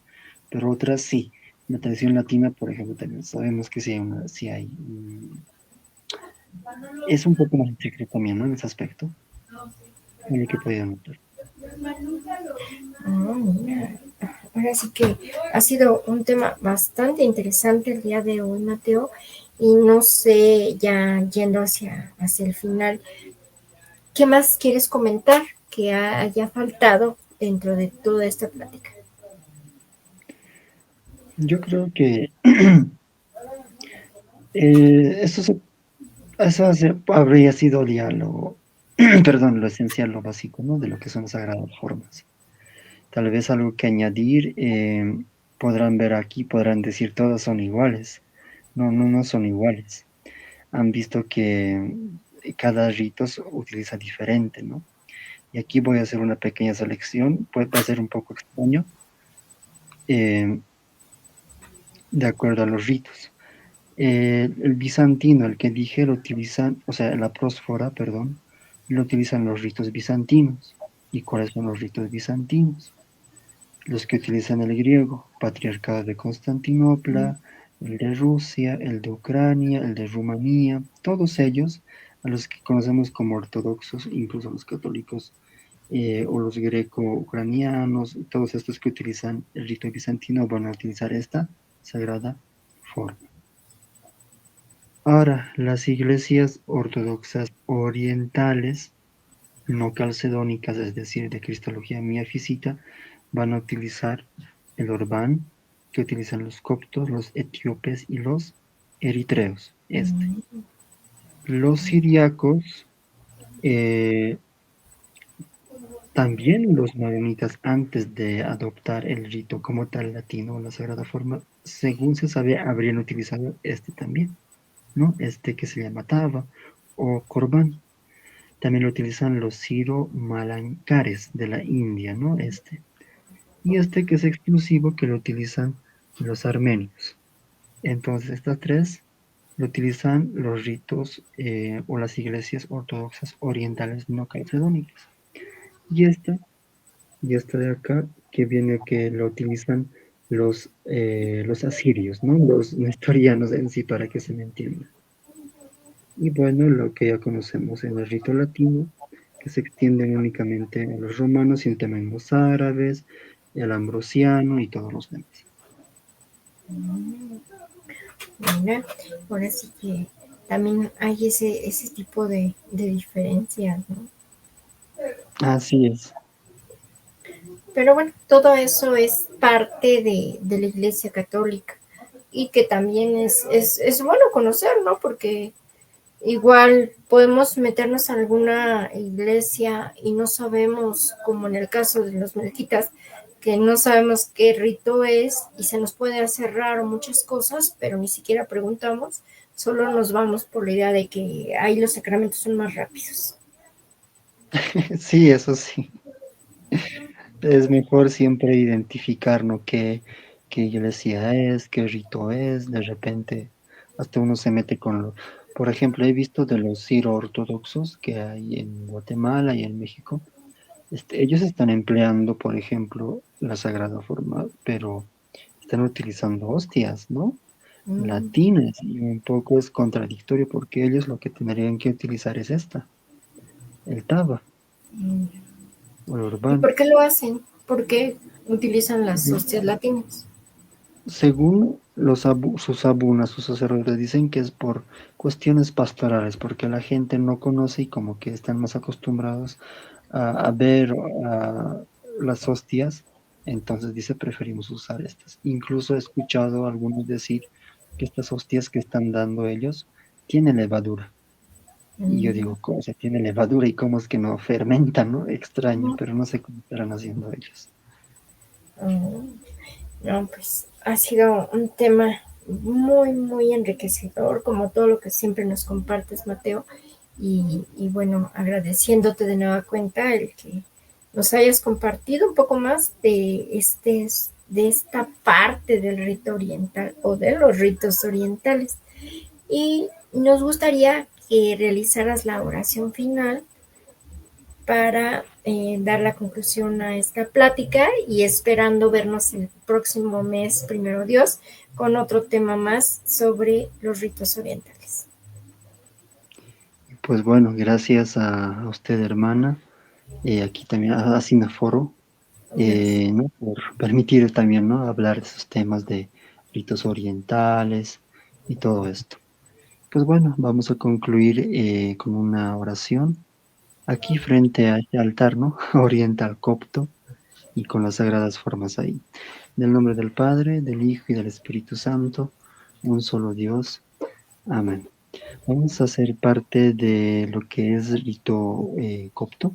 Pero otras sí. En la tradición latina, por ejemplo, también sabemos que sí hay, es un poco más estricto también, ¿no? En ese aspecto, en el que he podido notar. mira. Ahora sí que ha sido un tema bastante interesante el día de hoy, Mateo, y no sé, ya yendo hacia el final, ¿qué más quieres comentar que haya faltado dentro de toda esta plática? Yo creo que eso, habría sido ya lo, perdón, lo esencial, lo básico, ¿no? De lo que son las sagradas formas. Tal vez algo que añadir, podrán ver aquí, podrán decir todas son iguales. No son iguales. Han visto que cada rito utiliza diferente, ¿no? Y aquí voy a hacer una pequeña selección, puede ser un poco extraño, eh, de acuerdo a los ritos. El bizantino, el que dije, lo utilizan, o sea, la prósfora, perdón, lo utilizan los ritos bizantinos. ¿Y cuáles son los ritos bizantinos? Los que utilizan el griego, Patriarcado de Constantinopla, el de Rusia, el de Ucrania, el de Rumanía, todos ellos a los que conocemos como ortodoxos, incluso los católicos, o los greco-ucranianos, todos estos que utilizan el rito bizantino van a utilizar esta sagrada forma. Ahora, las iglesias ortodoxas orientales, no calcedónicas, es decir, de cristología miafisita, van a utilizar el Orbán, que utilizan los coptos, los etíopes y los eritreos. Los siriacos, eh, también los maronitas, antes de adoptar el rito como tal latino, la sagrada forma, según se sabe, habrían utilizado este también, ¿no? Este que se llama Tava o Corbán. También lo utilizan los siro-malankares de la India, ¿no? Y este que es exclusivo que lo utilizan los armenios. Entonces, estas tres lo utilizan los ritos, o las iglesias ortodoxas orientales no calcedónicas. Y esta de acá, que viene que lo utilizan los asirios, ¿no? Los nestorianos en sí, para que se me entienda. Y bueno, lo que ya conocemos en el rito latino, que se extienden únicamente a los romanos y también los árabes, el ambrosiano y todos los demás. Mira, ahora sí que también hay ese tipo de diferencias, ¿no? Así es. Pero bueno, todo eso es parte de la Iglesia Católica y que también es bueno conocer, ¿no? Porque igual podemos meternos a alguna iglesia y no sabemos, como en el caso de los melquitas, que no sabemos qué rito es y se nos puede hacer raro muchas cosas, pero ni siquiera preguntamos, solo nos vamos por la idea de que ahí los sacramentos son más rápidos. Sí, eso sí. Es mejor siempre identificar, ¿no? Qué iglesia es, qué rito es, de repente hasta uno se mete con lo... Por ejemplo, he visto de los ciro-ortodoxos que hay en Guatemala y en México, ellos están empleando, por ejemplo, la Sagrada Forma, pero están utilizando hostias, ¿no? Mm, Latinas, y un poco es contradictorio porque ellos lo que tendrían que utilizar es esta, el taba mm. o el ¿Y urbano. por qué lo hacen? ¿Por qué utilizan las hostias latinas? Según sus abunas, sus sacerdotes, dicen que es por cuestiones pastorales, porque la gente no conoce y como que están más acostumbrados a ver las hostias, entonces dice preferimos usar estas. Incluso he escuchado a algunos decir que estas hostias que están dando ellos tienen levadura. Y yo Mm, digo, ¿cómo se tiene levadura y cómo es que no fermenta, ¿no? Extraño, mm, pero no sé cómo estarán haciendo ellos. no, pues ha sido un tema muy, muy enriquecedor, como todo lo que siempre nos compartes, Mateo. Y bueno, agradeciéndote de nueva cuenta el que nos hayas compartido un poco más de esta parte del rito oriental o de los ritos orientales. Y nos gustaría que realizaras la oración final para dar la conclusión a esta plática y esperando vernos el próximo mes, primero Dios, con otro tema más sobre los ritos orientales. Pues bueno, gracias a usted, hermana, aquí también a Cineforo, Gracias. ¿no? Por permitir también, ¿no? Hablar de esos temas de ritos orientales y todo esto. Pues bueno, vamos a concluir con una oración aquí frente a este altar, ¿no? Oriental copto y con las sagradas formas ahí. En el nombre del Padre, del Hijo y del Espíritu Santo, un solo Dios. Amén. Vamos a hacer parte de lo que es rito copto,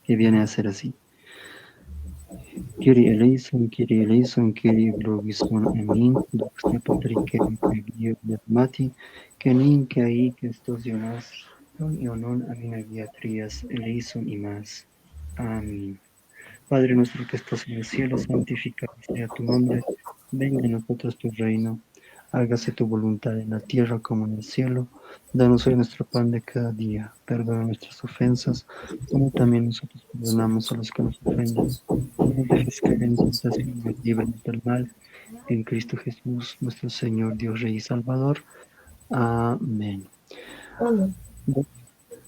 que viene a ser así. Kyrie eleison, Kyrie eulogison, amin, doxa patrike implebio mati, kenin kai Christos ionas, non ionon aminagiatrias eleison y más. Amén. Padre nuestro que estás en el cielo, santificado sea tu nombre, venga a nosotros tu reino, hágase tu voluntad en la tierra como en el cielo. Danos hoy nuestro pan de cada día, perdona nuestras ofensas, como también nosotros perdonamos a los que nos ofenden. No nos dejes caer en tentación, mas líbranos del mal. En Cristo Jesús, nuestro Señor, Dios Rey y Salvador. Amén. Uno.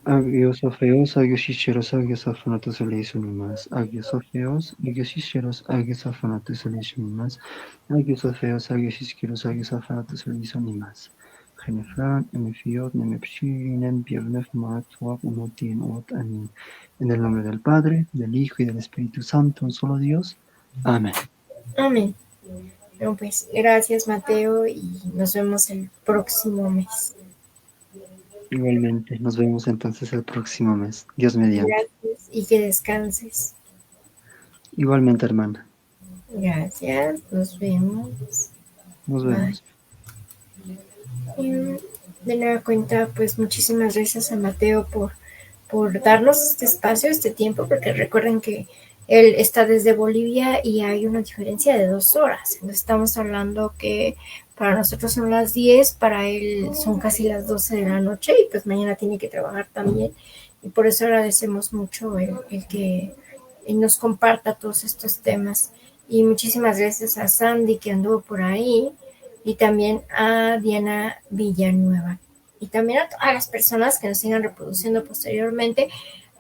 Agios Orfeos, Agios Ischeros, Agios Afanatos Eleison más. Agios Orfeos, Agios Ischeros, Agios Afanatos Eleison más. Agios Orfeos, Agios Ischiros, Agios Afanatos Eleison más. Genefran, Emefiot, Nemepshinen, Biernef, Maat, Swab, Unotien, Ot, Amin. En el nombre del Padre, del Hijo y del Espíritu Santo, un solo Dios. Amén. Amén. Bueno, pues gracias, Mateo, y nos vemos el próximo mes. Igualmente, nos vemos entonces el próximo mes. Dios mediante. Gracias y que descanses. Igualmente, hermana. Gracias, nos vemos. Nos Bye. vemos. Y de nueva cuenta, pues muchísimas gracias a Mateo por darnos este espacio, este tiempo, porque recuerden que él está desde Bolivia y hay una diferencia de 2 horas. Entonces estamos hablando que para nosotros son las 10, para él son casi las 12 de la noche y pues mañana tiene que trabajar también. Y por eso agradecemos mucho el que él nos comparta todos estos temas. Y muchísimas gracias a Sandy que anduvo por ahí y también a Diana Villanueva y también a las personas que nos sigan reproduciendo posteriormente,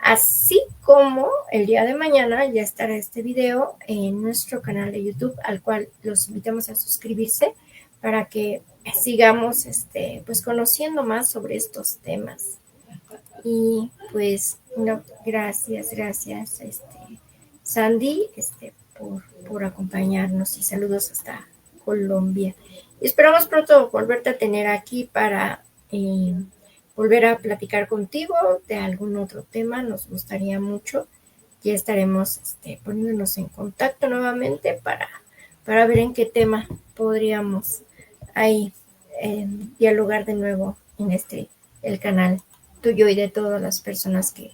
así como el día de mañana ya estará este video en nuestro canal de YouTube, al cual los invitamos a suscribirse para que sigamos pues conociendo más sobre estos temas. Y pues no, gracias Sandy por acompañarnos y saludos hasta Colombia. Y esperamos pronto volverte a tener aquí para volver a platicar contigo de algún otro tema, nos gustaría mucho. ya estaremos poniéndonos en contacto nuevamente para ver en qué tema podríamos ahí dialogar de nuevo en el canal tuyo y de todas las personas que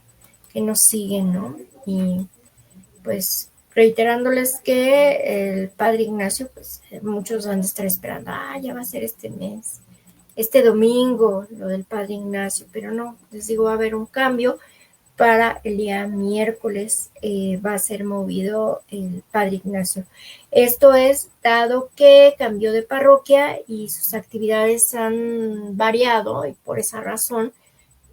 nos siguen, ¿no? Y pues reiterándoles que el padre Ignacio, pues muchos van a estar esperando, ya va a ser este mes, este domingo, lo del padre Ignacio, pero no, les digo, va a haber un cambio para el día miércoles, va a ser movido el padre Ignacio. Esto es dado que cambió de parroquia y sus actividades han variado y por esa razón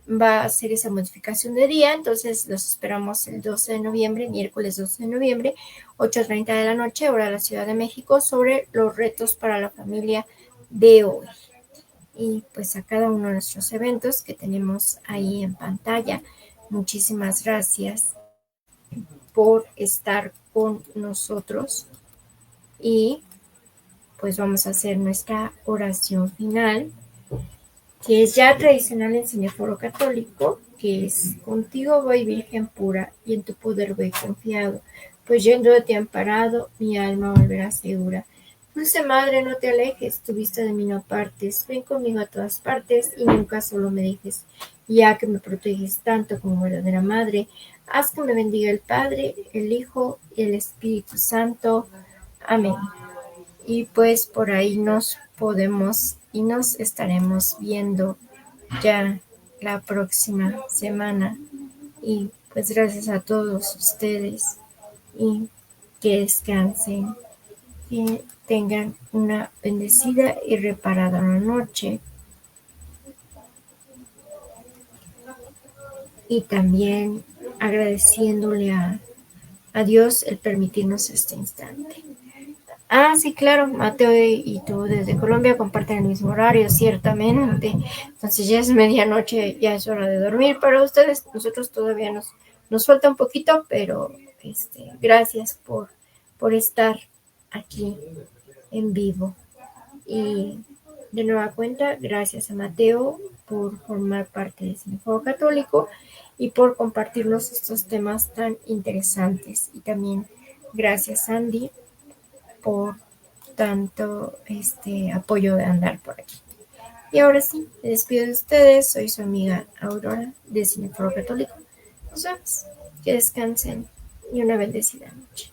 va a hacer esa modificación de día, entonces los esperamos el 12 de noviembre, miércoles 12 de noviembre, 8:30 de la noche, hora de la Ciudad de México, sobre los retos para la familia de hoy. Y pues a cada uno de nuestros eventos que tenemos ahí en pantalla. Muchísimas gracias por estar con nosotros y pues vamos a hacer nuestra oración final, que es ya tradicional en Cineforo Católico, que es: contigo voy, Virgen pura, y en tu poder voy confiado, pues yendo de ti amparado, mi alma volverá segura. Dulce Madre, no te alejes, tu vista de mí no apartes, ven conmigo a todas partes y nunca solo me dejes. Ya que me proteges tanto como verdadera Madre, haz que me bendiga el Padre, el Hijo y el Espíritu Santo. Amén. Y pues por ahí nos podemos y nos estaremos viendo ya la próxima semana. Y pues gracias a todos ustedes y que descansen, que tengan una bendecida y reparada noche. Y también agradeciéndole a Dios el permitirnos este instante. Sí, claro, Mateo y tú desde Colombia comparten el mismo horario, ciertamente. Entonces ya es medianoche, ya es hora de dormir para ustedes. Nosotros todavía nos falta un poquito, pero gracias por estar aquí en vivo. Y de nueva cuenta, gracias a Mateo por formar parte de Cineforo Católico y por compartirnos estos temas tan interesantes. Y también gracias, Andy, por tanto apoyo de andar por aquí. Y ahora sí, me despido de ustedes. Soy su amiga Aurora de Cineforo Católico. Nos vemos. Que descansen y una bendecida noche.